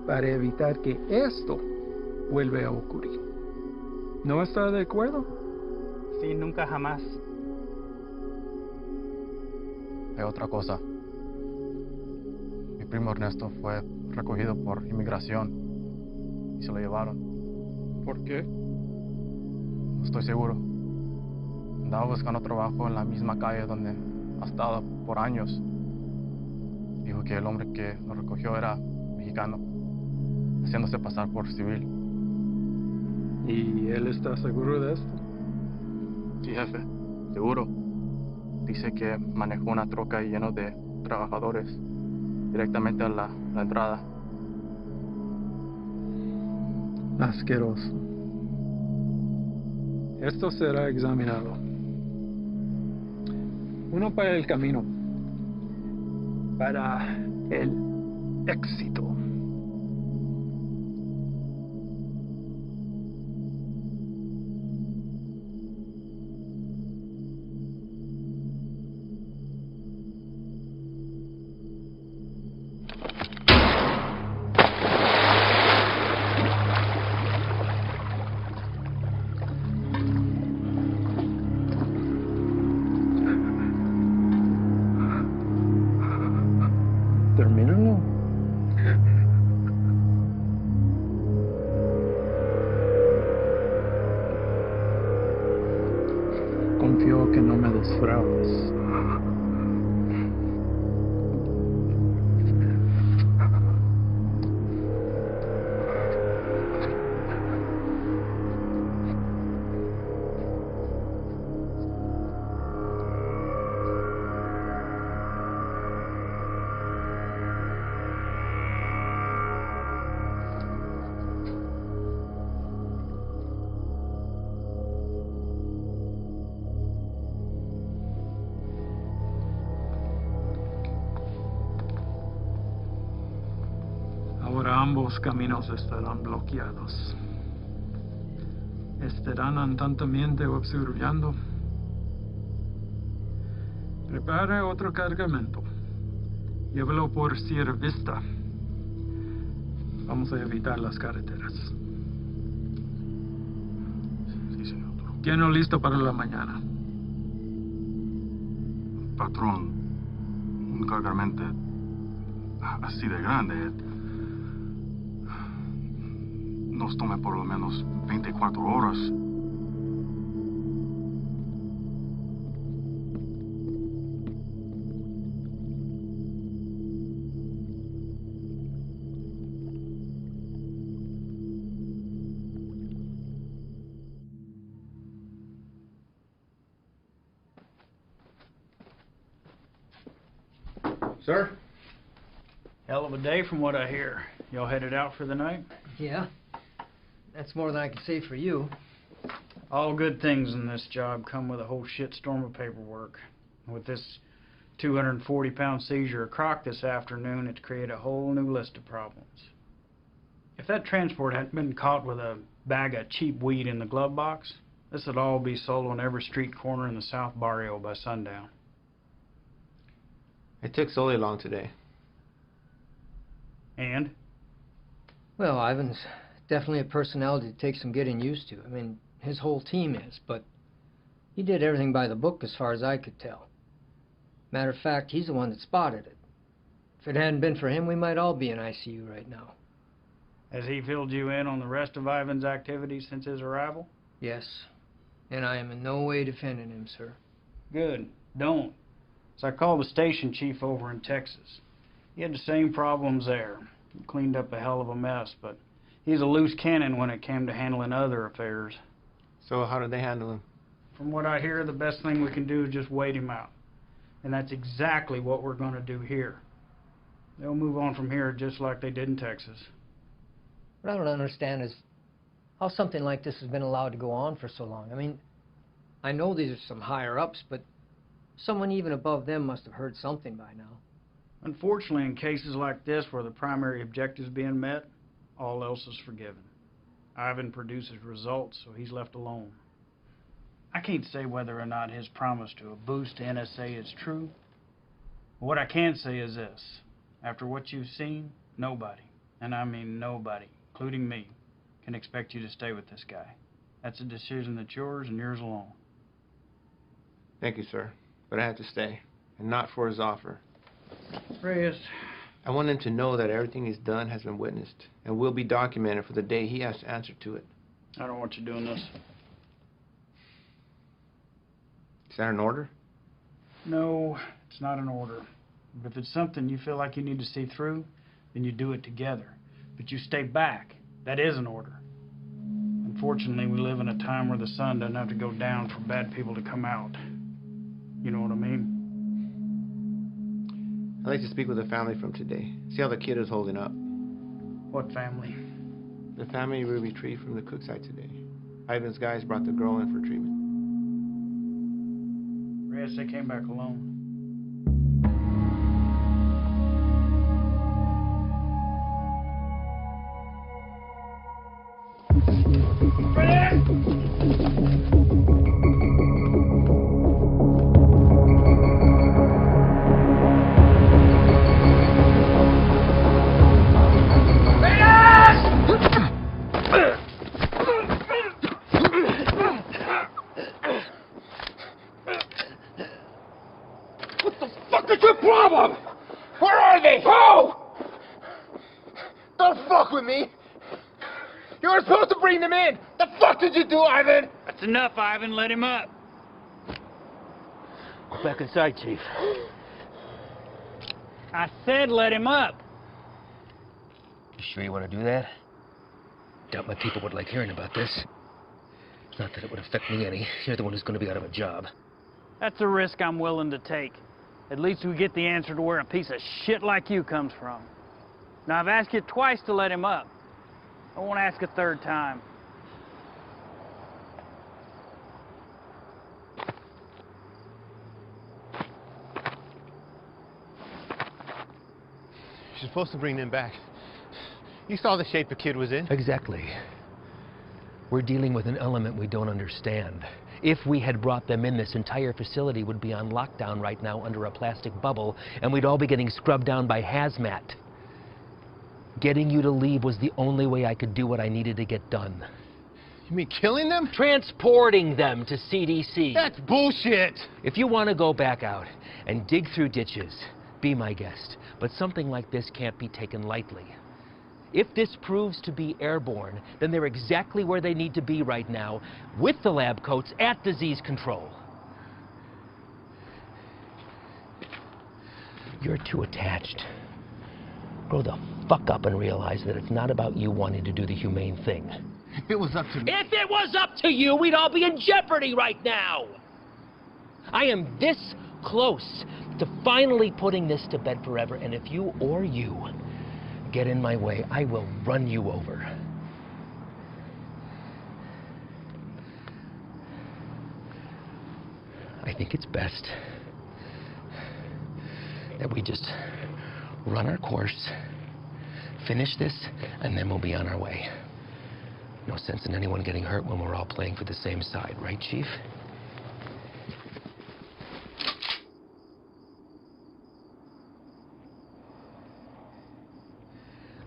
para evitar que esto vuelva a ocurrir. ¿No está de acuerdo? Sí, nunca jamás. Hay otra cosa. Mi primo Ernesto fue recogido por inmigración y se lo llevaron. ¿Por qué? No estoy seguro. Andaba buscando trabajo en la misma calle donde ha estado por años. Dijo que el hombre que lo recogió era mexicano, haciéndose pasar por civil. ¿Y él está seguro de esto? Sí, jefe, seguro. Dice que manejó una troca llena de trabajadores directamente a la entrada. Asqueroso. Esto será examinado. Uno para el camino. Para el éxito. Termínalo. Confío que no me defraudes. Ahora ambos caminos estarán bloqueados. Estarán andantamente observando. Prepara otro cargamento. Llévalo por Sierra Vista. Vamos a evitar las carreteras. Sí, señor. Tiene listo para la mañana. Patrón, un cargamento así de grande nos toma por lo menos 24 horas. Sir? Hell of a day from what I hear. Y'all headed out for the night? Yeah. That's more than I can say for you. All good things in this job come with a whole shitstorm of paperwork. With this 240-pound seizure of croc this afternoon, it's created a whole new list of problems. If that transport hadn't been caught with a bag of cheap weed in the glove box, this would all be sold on every street corner in the South Barrio by sundown. It took Sully long today. And? Well, Ivan's definitely a personality that takes some getting used to. I mean, his whole team is, but he did everything by the book as far as I could tell. Matter of fact, he's the one that spotted it. If it hadn't been for him, we might all be in ICU right now. Has he filled you in on the rest of Ivan's activities since his arrival? Yes, and I am in no way defending him, sir. Good. Don't. So I called the station chief over in Texas. He had the same problems there. He cleaned up a hell of a mess, but he's a loose cannon when it came to handling other affairs. So how did they handle him? From what I hear, the best thing we can do is just wait him out. And that's exactly what we're going to do here. They'll move on from here just like they did in Texas. What I don't understand is how something like this has been allowed to go on for so long. I mean, I know these are some higher-ups, but someone even above them must have heard something by now. Unfortunately, in cases like this where the primary objective is being met, all else is forgiven. Ivan produces results, so he's left alone. I can't say whether or not his promise to a boost to NSA is true. But what I can say is this. After what you've seen, nobody, and I mean nobody, including me, can expect you to stay with this guy. That's a decision that's yours and yours alone. Thank you, sir. But I had to stay, and not for his offer. Reyes. I want him to know that everything he's done has been witnessed, and will be documented for the day he has to answer to it. I don't want you doing this. Is that an order? No, it's not an order. But if it's something you feel like you need to see through, then you do it together. But you stay back. That is an order. Unfortunately, we live in a time where the sun doesn't have to go down for bad people to come out. You know what I mean? I'd like to speak with the family from today. See how the kid is holding up. What family? The family we retrieved from the cook site today. Ivan's guys brought the girl in for treatment. Reyes, they came back alone. What's your problem? Where are they? Who? Don't fuck with me! You were supposed to bring them in! The fuck did you do, Ivan? That's enough, Ivan. Let him up. Go back inside, Chief. I said let him up. You sure you want to do that? Doubt my people would like hearing about this. Not that it would affect me any. You're the one who's going to be out of a job. That's a risk I'm willing to take. At least we get the answer to where a piece of shit like you comes from. Now, I've asked you twice to let him up. I won't ask a third time. You're supposed to bring them back. You saw the shape the kid was in. Exactly. We're dealing with an element we don't understand. If we had brought them in, this entire facility would be on lockdown right now under a plastic bubble, and we'd all be getting scrubbed down by hazmat. Getting you to leave was the only way I could do what I needed to get done. You mean killing them? Transporting them to CDC. That's bullshit! If you want to go back out and dig through ditches, be my guest. But something like this can't be taken lightly. If this proves to be airborne, then they're exactly where they need to be right now, with the lab coats at disease control. You're too attached. Grow the fuck up and realize that it's not about you wanting to do the humane thing. If it was up to me... If it was up to you, we'd all be in jeopardy right now! I am this close to finally putting this to bed forever. And if you get in my way, I will run you over. I think it's best that we just run our course, finish this, and then we'll be on our way. No sense in anyone getting hurt when we're all playing for the same side, right, Chief?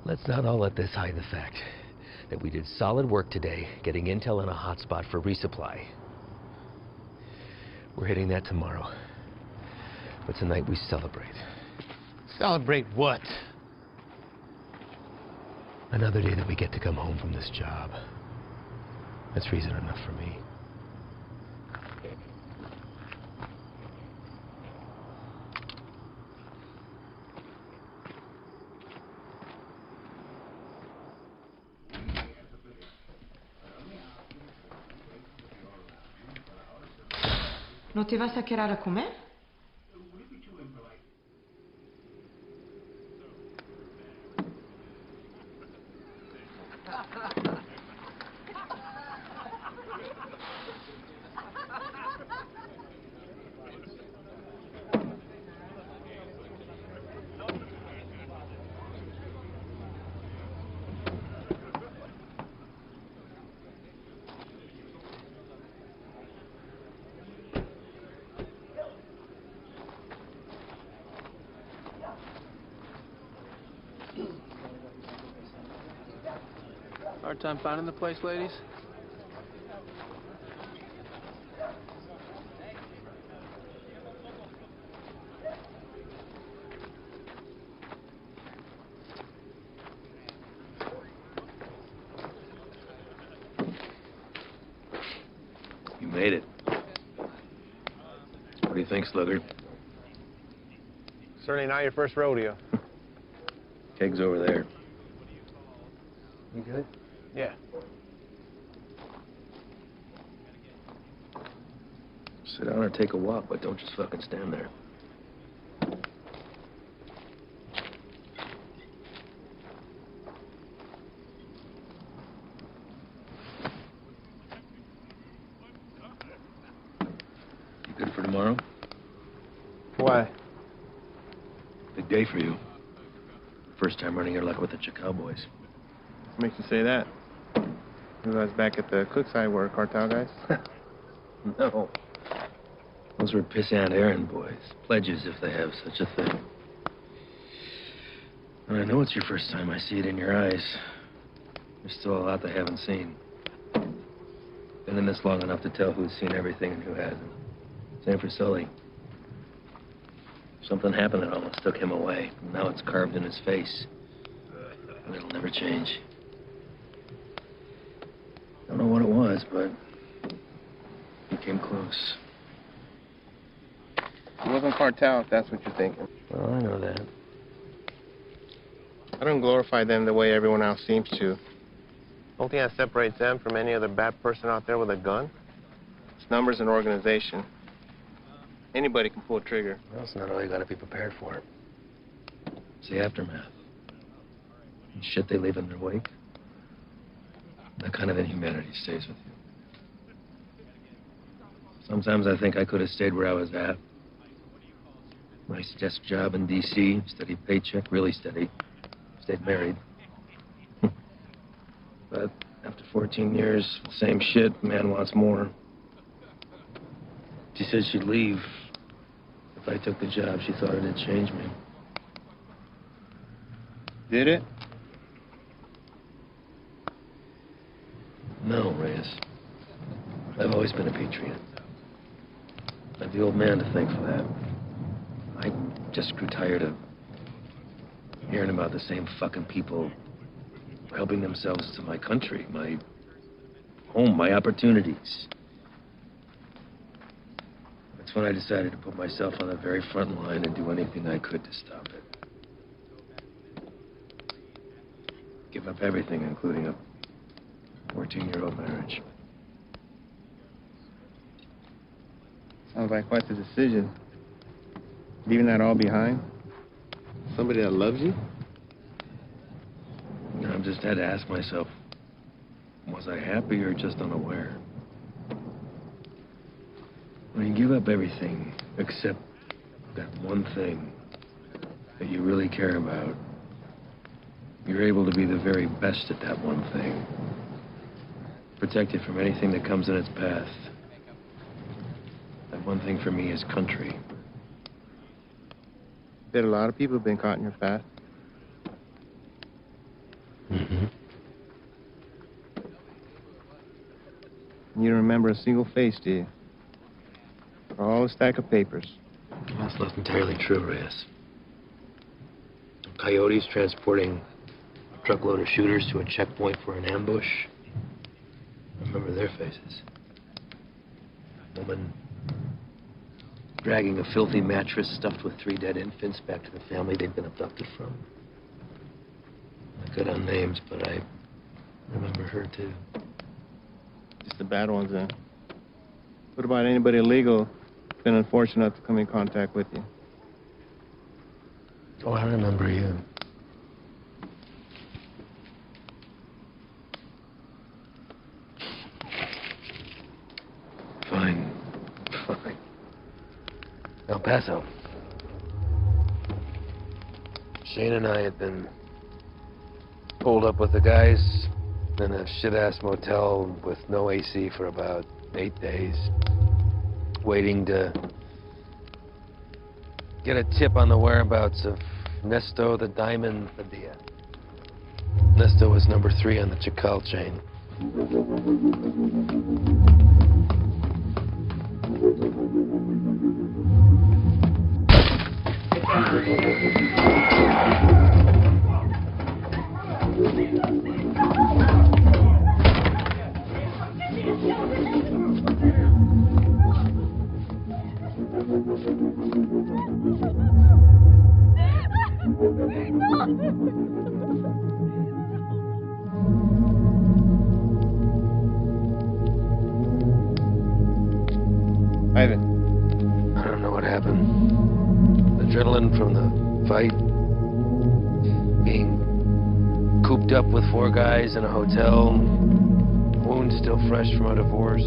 Let's not all let this hide the fact that we did solid work today getting intel in a hotspot for resupply. We're hitting that tomorrow. But tonight we celebrate. Celebrate what? Another day that we get to come home from this job. That's reason enough for me. ¿No te vas a quedar a comer? Hard time finding the place, ladies? You made it. What do you think, Sluggard? Certainly not your first rodeo. Keg's over there. You good? Yeah. Sit down or take a walk, but don't just fucking stand there. You good for tomorrow? Why? Big day for you. First time running your luck with the Cowboys. What makes you say that? You guys back at the Cookside were cartel guys? No. Those were pissant errand boys. Pledges, if they have such a thing. And I know it's your first time. I see it in your eyes. There's still a lot they haven't seen. Been in this long enough to tell who's seen everything and who hasn't. Same for Sully. Something happened that almost took him away. And now it's carved in his face. And it'll never change. Don't know what it was, but he came close. It wasn't cartel, if that's what you're thinking. Well, I know that. I don't glorify them the way everyone else seems to. The only thing that separates them from any other bad person out there with a gun, it's numbers and organization. Anybody can pull a trigger. Well, it's not all you gotta be prepared for. It's the aftermath. The shit they leave in their wake. That kind of inhumanity stays with you. Sometimes I think I could have stayed where I was at. Nice desk job in D.C., steady paycheck, really steady. Stayed married. But after 14 years, same shit, man wants more. She said she'd leave. If I took the job, she thought it'd change me. Did it? No, Reyes. I've always been a patriot. I'm the old man to thank for that. I just grew tired of hearing about the same fucking people helping themselves to my country, my home, my opportunities. That's when I decided to put myself on the very front line and do anything I could to stop it. Give up everything, including a 14-year-old marriage. Sounds like quite the decision. Leaving that all behind? Somebody that loves you? I've just had to ask myself, was I happy or just unaware? When you give up everything except that one thing that you really care about, you're able to be the very best at that one thing. Protect it from anything that comes in its path. That one thing for me is country. Bet a lot of people have been caught in your path. Mm-hmm. You don't remember a single face, do you? All a stack of papers. That's not entirely true, Reyes. Coyotes transporting a truckload of shooters to a checkpoint for an ambush. I remember their faces. Woman dragging a filthy mattress stuffed with 3 dead infants back to the family they'd been abducted from. I cut on names, but I remember her too. Just the bad ones, then. What about anybody illegal who's been unfortunate enough to come in contact with you? Oh, I remember you. Fine. Fine. El Paso. Shane and I had been pulled up with the guys in a shit-ass motel with no AC for about 8 days, waiting to get a tip on the whereabouts of Nesto the Diamond Odia. Nesto was number 3 on the Chacal chain. Ivan. I don't know what happened. Adrenaline from the fight, being cooped up with 4 guys in a hotel, wounds still fresh from a divorce,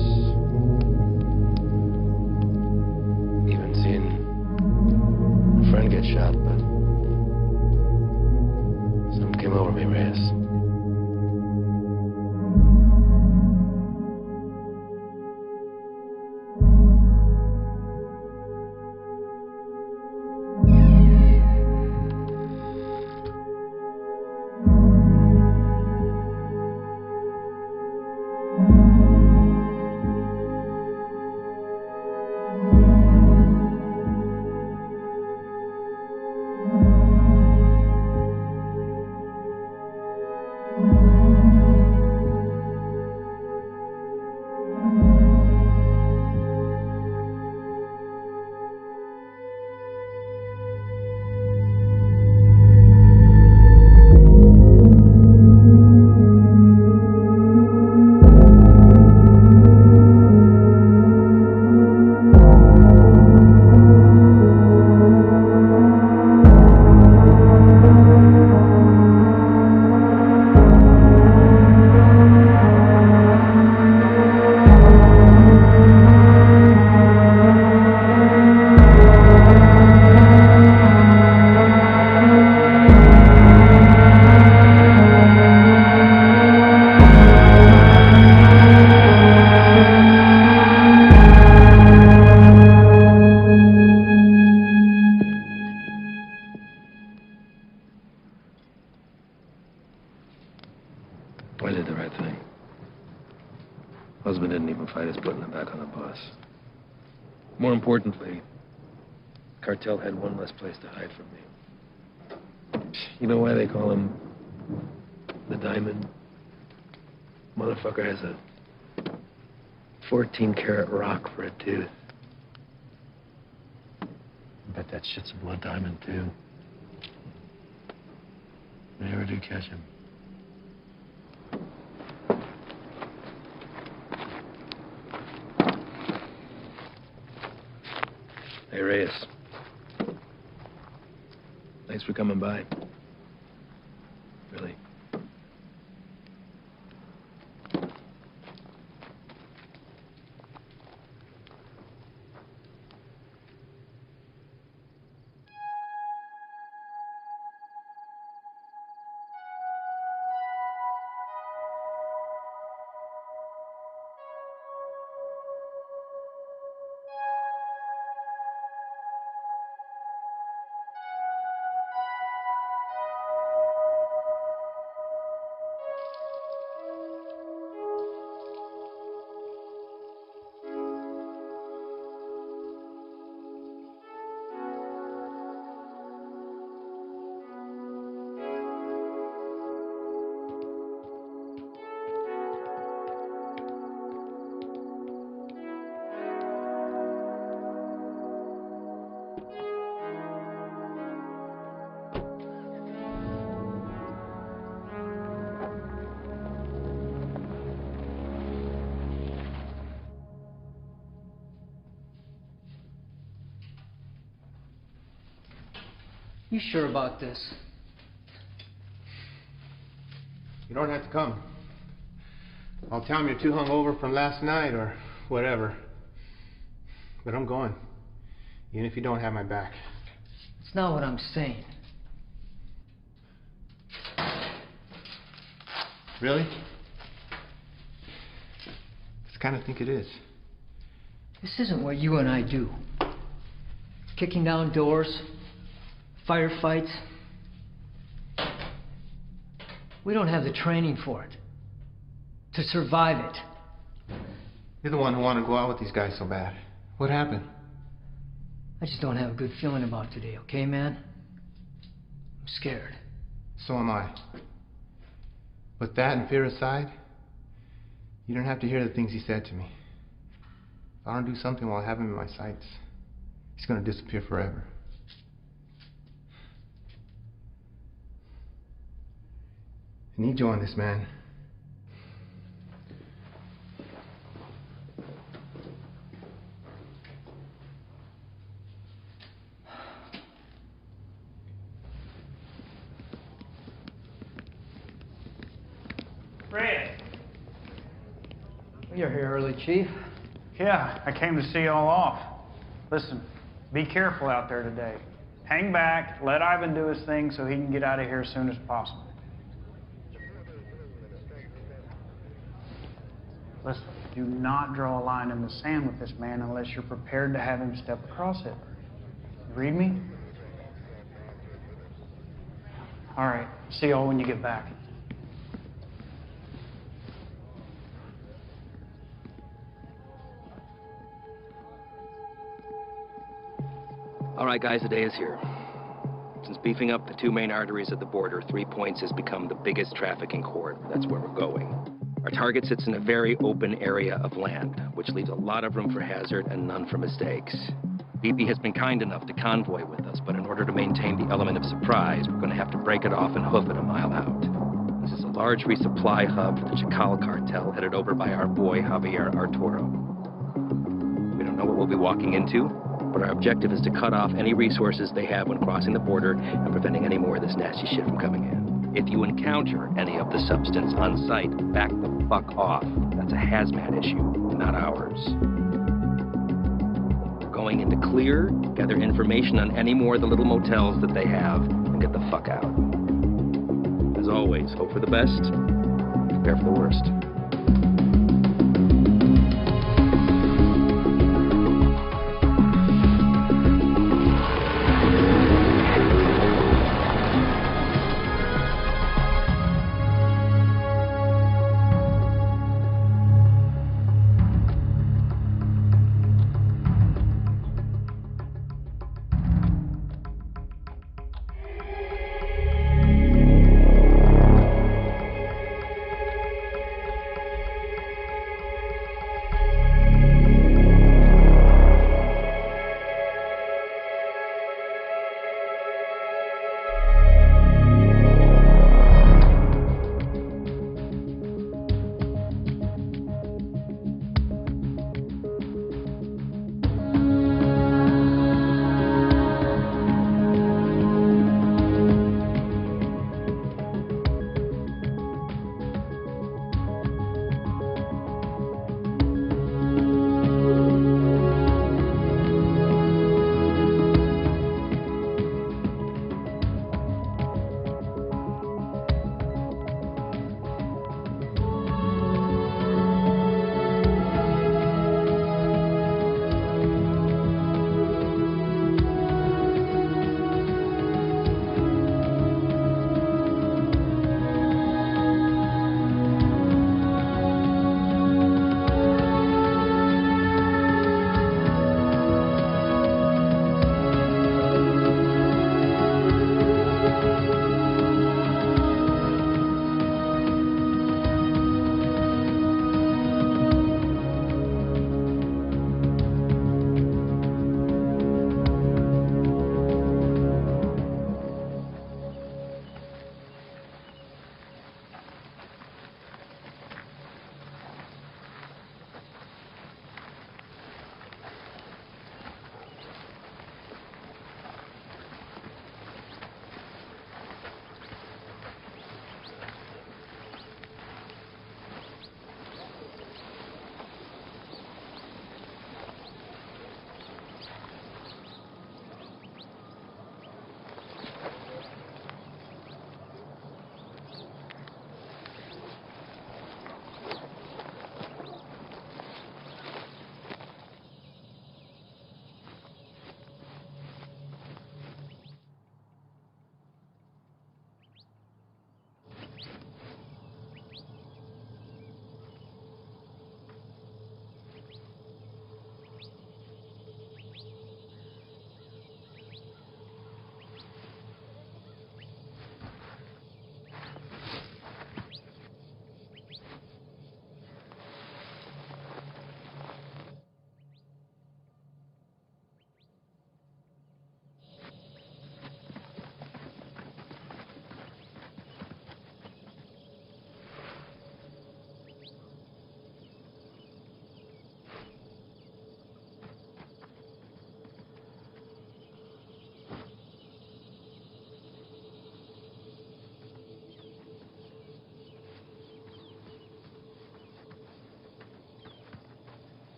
even seeing a friend get shot, but something came over me, Reyes. I did the right thing. Husband didn't even fight his putting him back on the bus. More importantly, the cartel had one less place to hide from me. You know why they call him the Diamond? Motherfucker has a 14-karat rock for a tooth. I bet that shit's a blood diamond, too. They never do catch him. Hey, Reyes. Thanks for coming by. Really. You sure about this? You don't have to come. I'll tell him you're too hungover from last night or whatever. But I'm going. Even if you don't have my back. It's not what I'm saying. Really? I kind of think it is. This isn't what you and I do. Kicking down doors, firefights. We don't have the training for it. To survive it. You're the one who wanted to go out with these guys so bad. What happened? I just don't have a good feeling about today, okay, man? I'm scared. So am I. With that and fear aside, you don't have to hear the things he said to me. If I don't do something while I have him in my sights, he's going to disappear forever. I need you on this, man. Fred. You're here early, Chief. Yeah, I came to see you all off. Listen, be careful out there today. Hang back, let Ivan do his thing so he can get out of here as soon as possible. Listen, do not draw a line in the sand with this man unless you're prepared to have him step across it. You read me? All right, see y'all when you get back. All right, guys, the day is here. Since beefing up the two main arteries at the border, 3 Points has become the biggest trafficking corridor. That's where we're going. Our target sits in a very open area of land, which leaves a lot of room for hazard and none for mistakes. BP has been kind enough to convoy with us, but in order to maintain the element of surprise, we're going to have to break it off and hoof it a mile out. This is a large resupply hub for the Chacal cartel headed over by our boy Javier Arturo. We don't know what we'll be walking into, but our objective is to cut off any resources they have when crossing the border and preventing any more of this nasty shit from coming in. If you encounter any of the substance on site, back the fuck off. That's a hazmat issue, not ours. We're going into clear, gather information on any more of the little motels that they have, and get the fuck out. As always, hope for the best, prepare for the worst.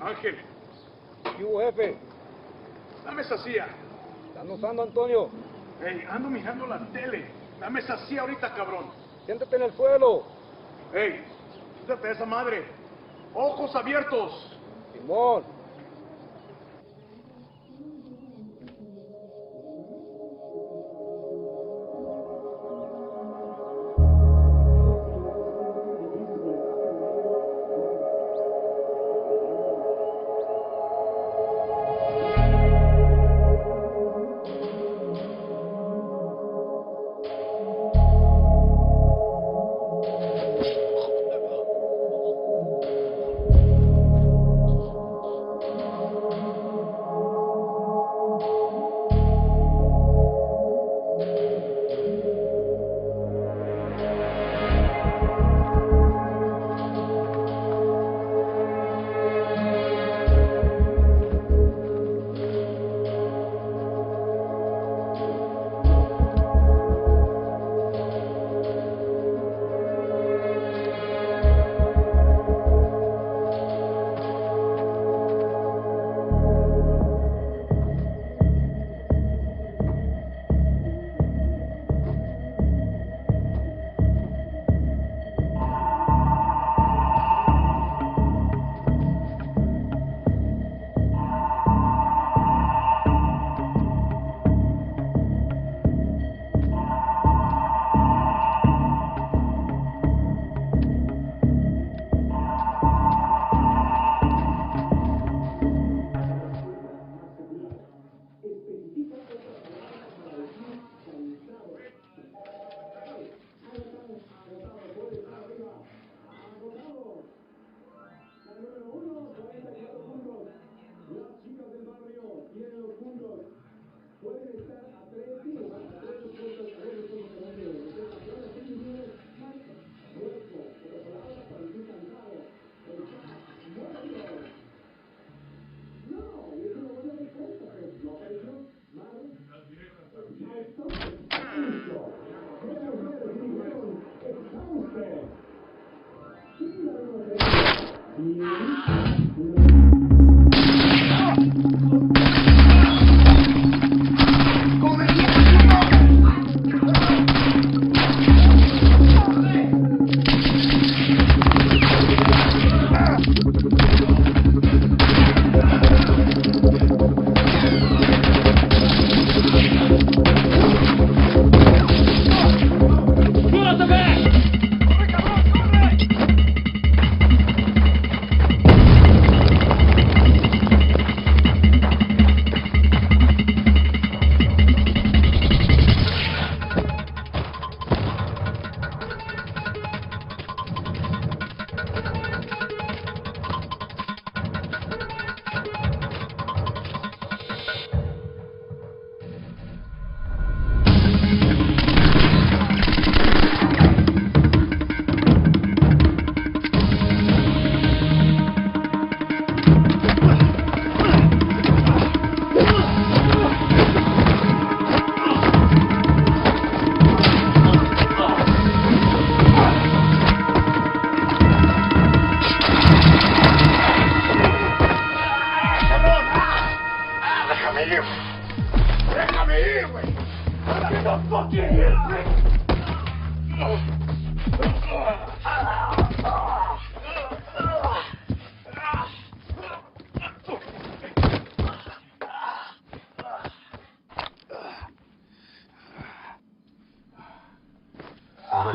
Ángel. ¿Qué hubo, jefe? Dame esa silla. ¿Están usando, Antonio? Hey, ando mirando la tele. Dame esa silla ahorita, cabrón. Siéntate en el suelo. Hey, quítate esa madre. Ojos abiertos. Simón.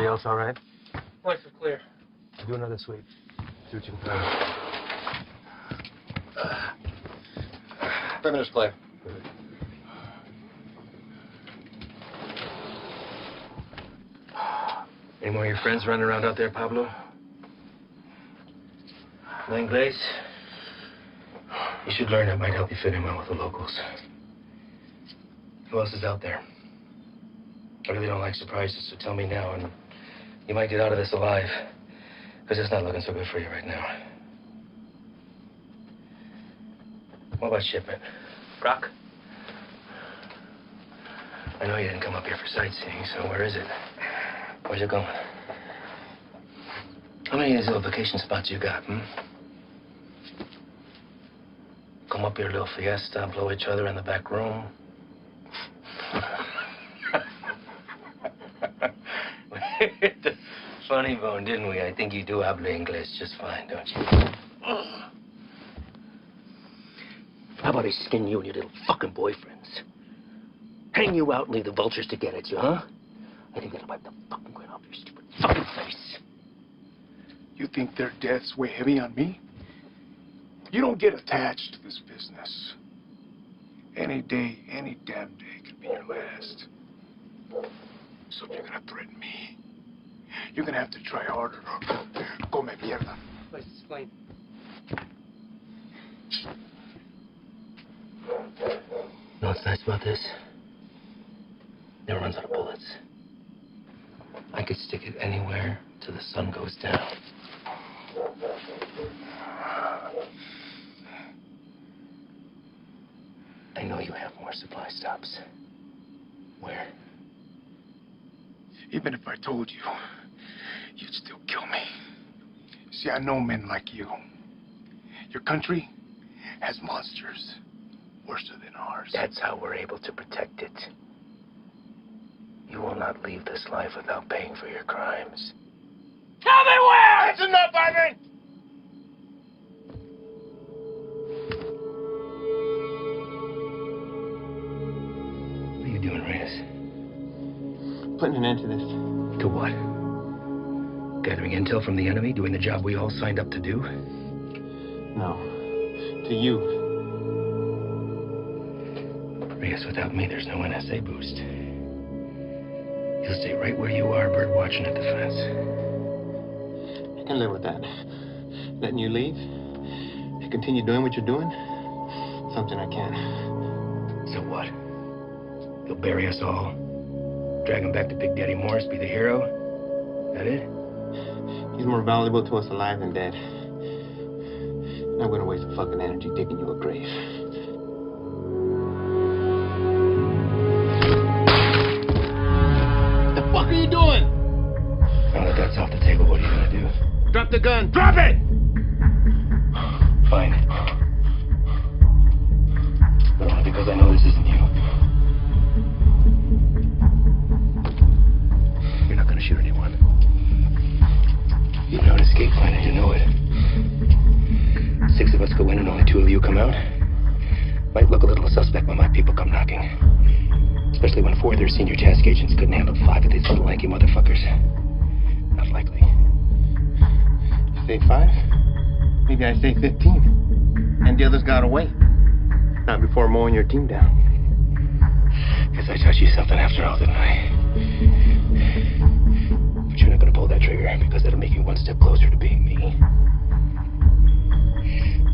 Everybody else all right? Lights are clear. Do another sweep. See what you can find. Perimeter's clear. Any more of your friends running around out there, Pablo? Langlais? You should learn. It might help you fit in well with the locals. Who else is out there? I really don't like surprises, so tell me now, and you might get out of this alive. Because it's not looking so good for you right now. What about shipment? Brock? I know you didn't come up here for sightseeing, so where is it? Where's it going? How many of these little vacation spots you got, come up here, a little fiesta, blow each other in the back room. Funny bone, didn't we? I think you do habla English just fine, don't you? How about I skin you and your little fucking boyfriends? Hang you out and leave the vultures to get at you, huh? I think that'll wipe the fucking grin off your stupid fucking face. You think their deaths weigh heavy on me? You don't get attached to this business. Any day, any damn day could be your last. So if you're gonna threaten me, you're gonna have to try harder. Come mierda. Let's explain. You know what's nice about this? Never runs out of bullets. I could stick it anywhere till the sun goes down. I know you have more supply stops. Where? Even if I told you, you'd still kill me. See, I know men like you. Your country has monsters worse than ours. That's how we're able to protect it. You will not leave this life without paying for your crimes. Tell me where! That's enough, Ivan! What are you doing, Reyes? Putting an end to this. To what? Gathering intel from the enemy, doing the job we all signed up to do? No. To you. Reyes, without me, there's no NSA boost. You'll stay right where you are, bird watching at the fence. I can live with that. Letting you leave, to continue doing what you're doing, something I can't. So what? You'll bury us all, drag him back to Big Daddy Morris, be the hero? That it? He's more valuable to us alive than dead. I'm gonna waste the fucking energy digging you a grave. The fuck are you doing? Now that that's off the table, what are you gonna do? Drop the gun. Drop it! Fine. But only because I know this isn't you. You're not gonna shoot anyone. You've no escape plan and you know it. 6 of us go in and only 2 of you come out. Might look a little suspect when my people come knocking. Especially when 4 of their senior task agents couldn't handle 5 of these little lanky motherfuckers. Not likely. You say 5? Maybe I say 15. And the others got away. Not before mowing your team down. Guess I taught you something after all, didn't I? But you're not gonna pull that trigger because that'll make you one step closer to being me.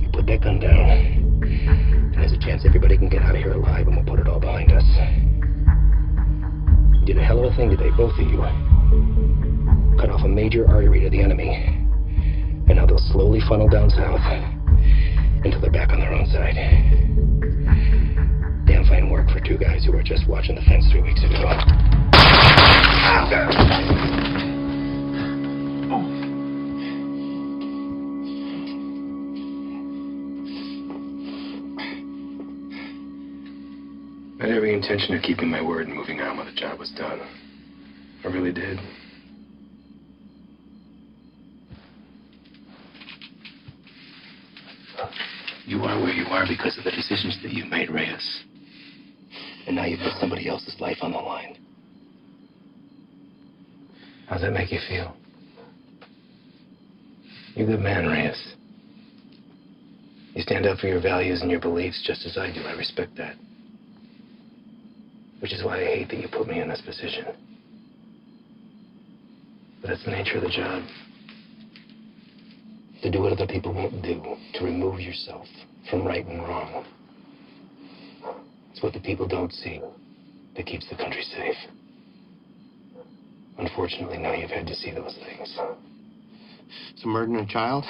You put that gun down, and there's a chance everybody can get out of here alive and we'll put it all behind us. You did a hell of a thing today, both of you. Cut off a major artery to the enemy. And now they'll slowly funnel down south until they're back on their own side. Damn fine work for 2 guys who were just watching the fence 3 weeks ago. I had every intention of keeping my word and moving on when the job was done. I really did. You are where you are because of the decisions that you made, Reyes. And now you put somebody else's life on the line. How's that make you feel? You're a good man, Reyes. You stand up for your values and your beliefs just as I do. I respect that. Which is why I hate that you put me in this position. But that's the nature of the job. To do what other people won't do. To remove yourself from right and wrong. It's what the people don't see that keeps the country safe. Unfortunately, now you've had to see those things. So murdering a child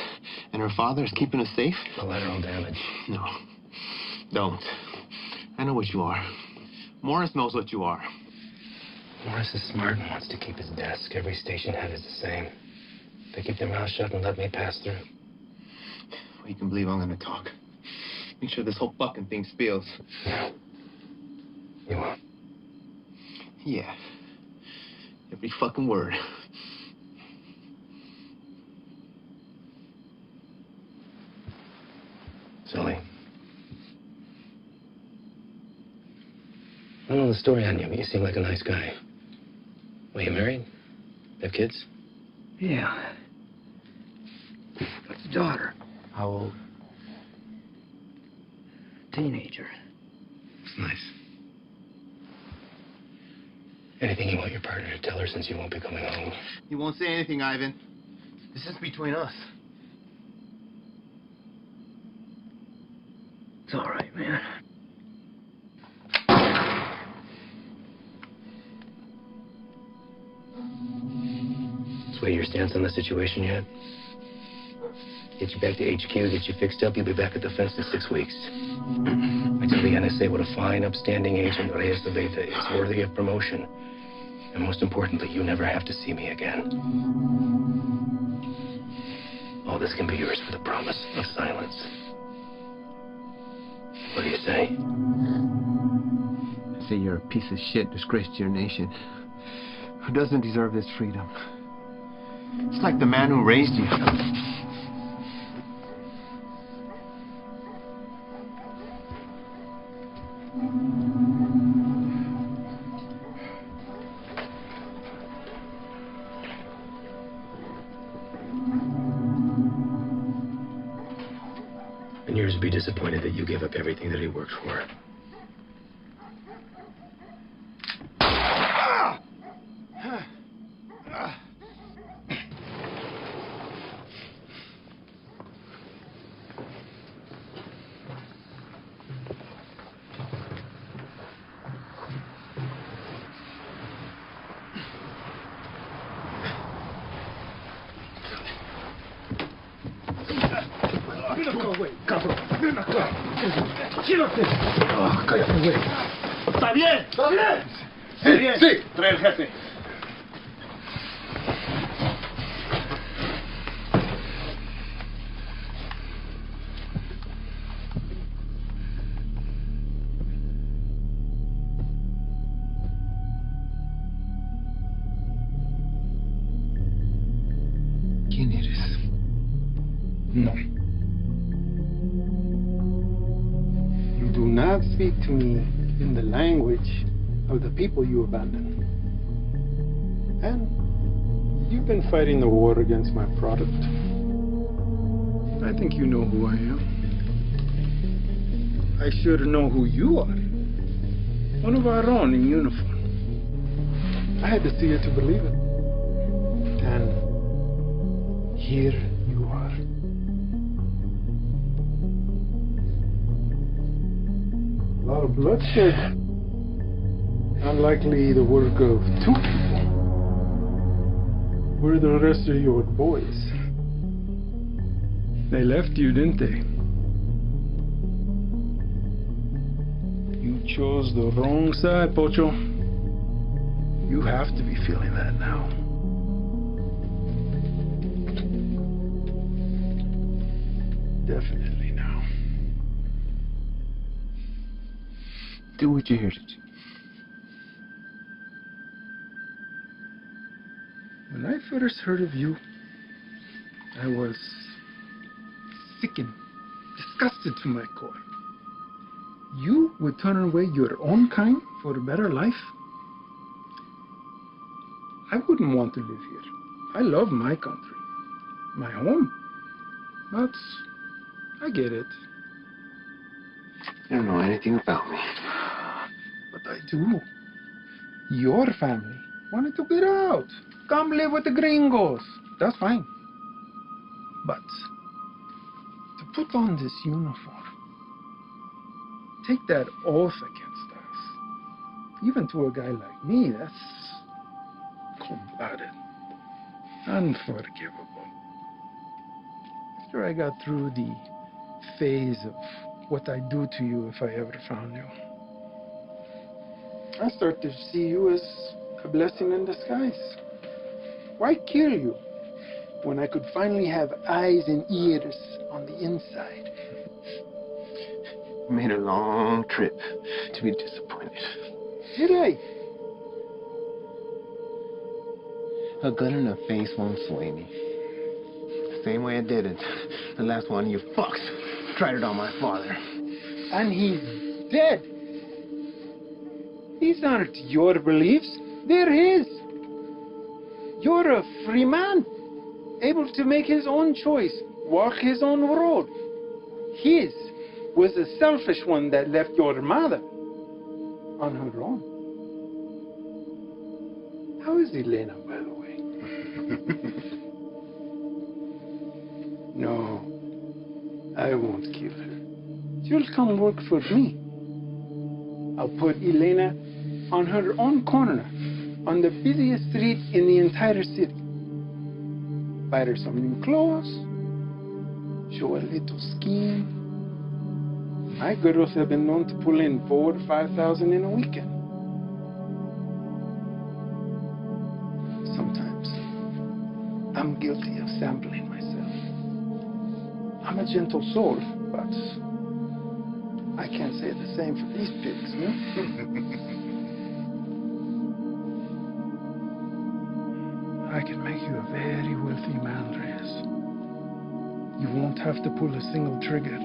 and her father is keeping us safe? Collateral damage. No. Don't. I know what you are. Morris knows what you are. Morris is smart and wants to keep his desk. Every station head is the same. They keep their mouth shut and let me pass through. Well, you can believe I'm going to talk. Make sure this whole fucking thing spills. You will. Yeah. Every fucking word. Sully. I don't know the story on you, but you seem like a nice guy. Well, you married? Have kids? Yeah. Got a daughter. How old? Teenager. It's nice. Anything you want your partner to tell her since you won't be coming home? You won't say anything, Ivan. This is between us. It's all right, man. Sway your stance on the situation yet? Get you back to HQ, get you fixed up, you'll be back at the fence in 6 weeks. I tell the NSA what a fine, upstanding agent Reyes Aveta is, worthy of promotion. And most importantly, you never have to see me again. All this can be yours for the promise of silence. What do you say? I say you're a piece of shit, disgrace to your nation. Who doesn't deserve this freedom? It's like the man who raised you. And yours would be disappointed that you gave up everything that he worked for. Ven acá, güey, cabrón. Ven acá. Quédate. Cállate, güey. ¿Está bien? ¿Está bien? Sí, sí. Trae el jefe. ¿Quién eres? No. You do not speak to me in the language of the people you abandoned. And you've been fighting the war against my product. I think you know who I am. I should know who you are. One of our own in uniform. I had to see it to believe it. And here you are. A lot of bloodshed. Unlikely the work of 2 people. Where are the rest of your boys? They left you, didn't they? You chose the wrong side, Pocho. You have to be feeling that now. Definitely now. Do what you're here to do. When I first heard of you, I was sickened, disgusted to my core. You would turn away your own kind for a better life? I wouldn't want to live here. I love my country, my home. But I get it. You don't know anything about me. But I do. Your family wanted to get out. Come live with the gringos. That's fine. But to put on this uniform, take that oath against us, even to a guy like me, that's cold-blooded, unforgivable. After I got through the phase of what I'd do to you if I ever found you, I start to see you as a blessing in disguise. Why kill you when I could finally have eyes and ears on the inside? Made a long trip to be disappointed. Did I? A gun in the face won't sway me. Same way I did it. The last one you fucks tried it on my father. And he's dead. These aren't your beliefs. They're his. You're a free man, able to make his own choice, walk his own road. His was a selfish one that left your mother on her own. How is Elena, by the way? No, I won't kill her. She'll come work for me. I'll put Elena on her own corner, on the busiest street in the entire city. Buy her some new clothes, show a little scheme. My girls have been known to pull in 4,000 or 5,000 in a weekend. Sometimes I'm guilty of sampling myself. I'm a gentle soul, but I can't say the same for these pigs, no? I can make you a very wealthy man, Reyes. You won't have to pull a single trigger.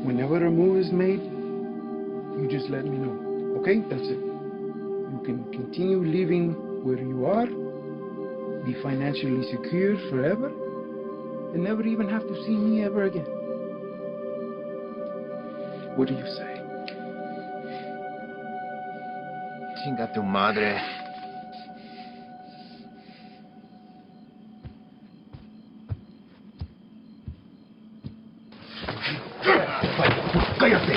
Whenever a move is made, you just let me know. Okay? That's it. You can continue living where you are, be financially secure forever, and never even have to see me ever again. What do you say? Chinga tu madre. ¡Cállate!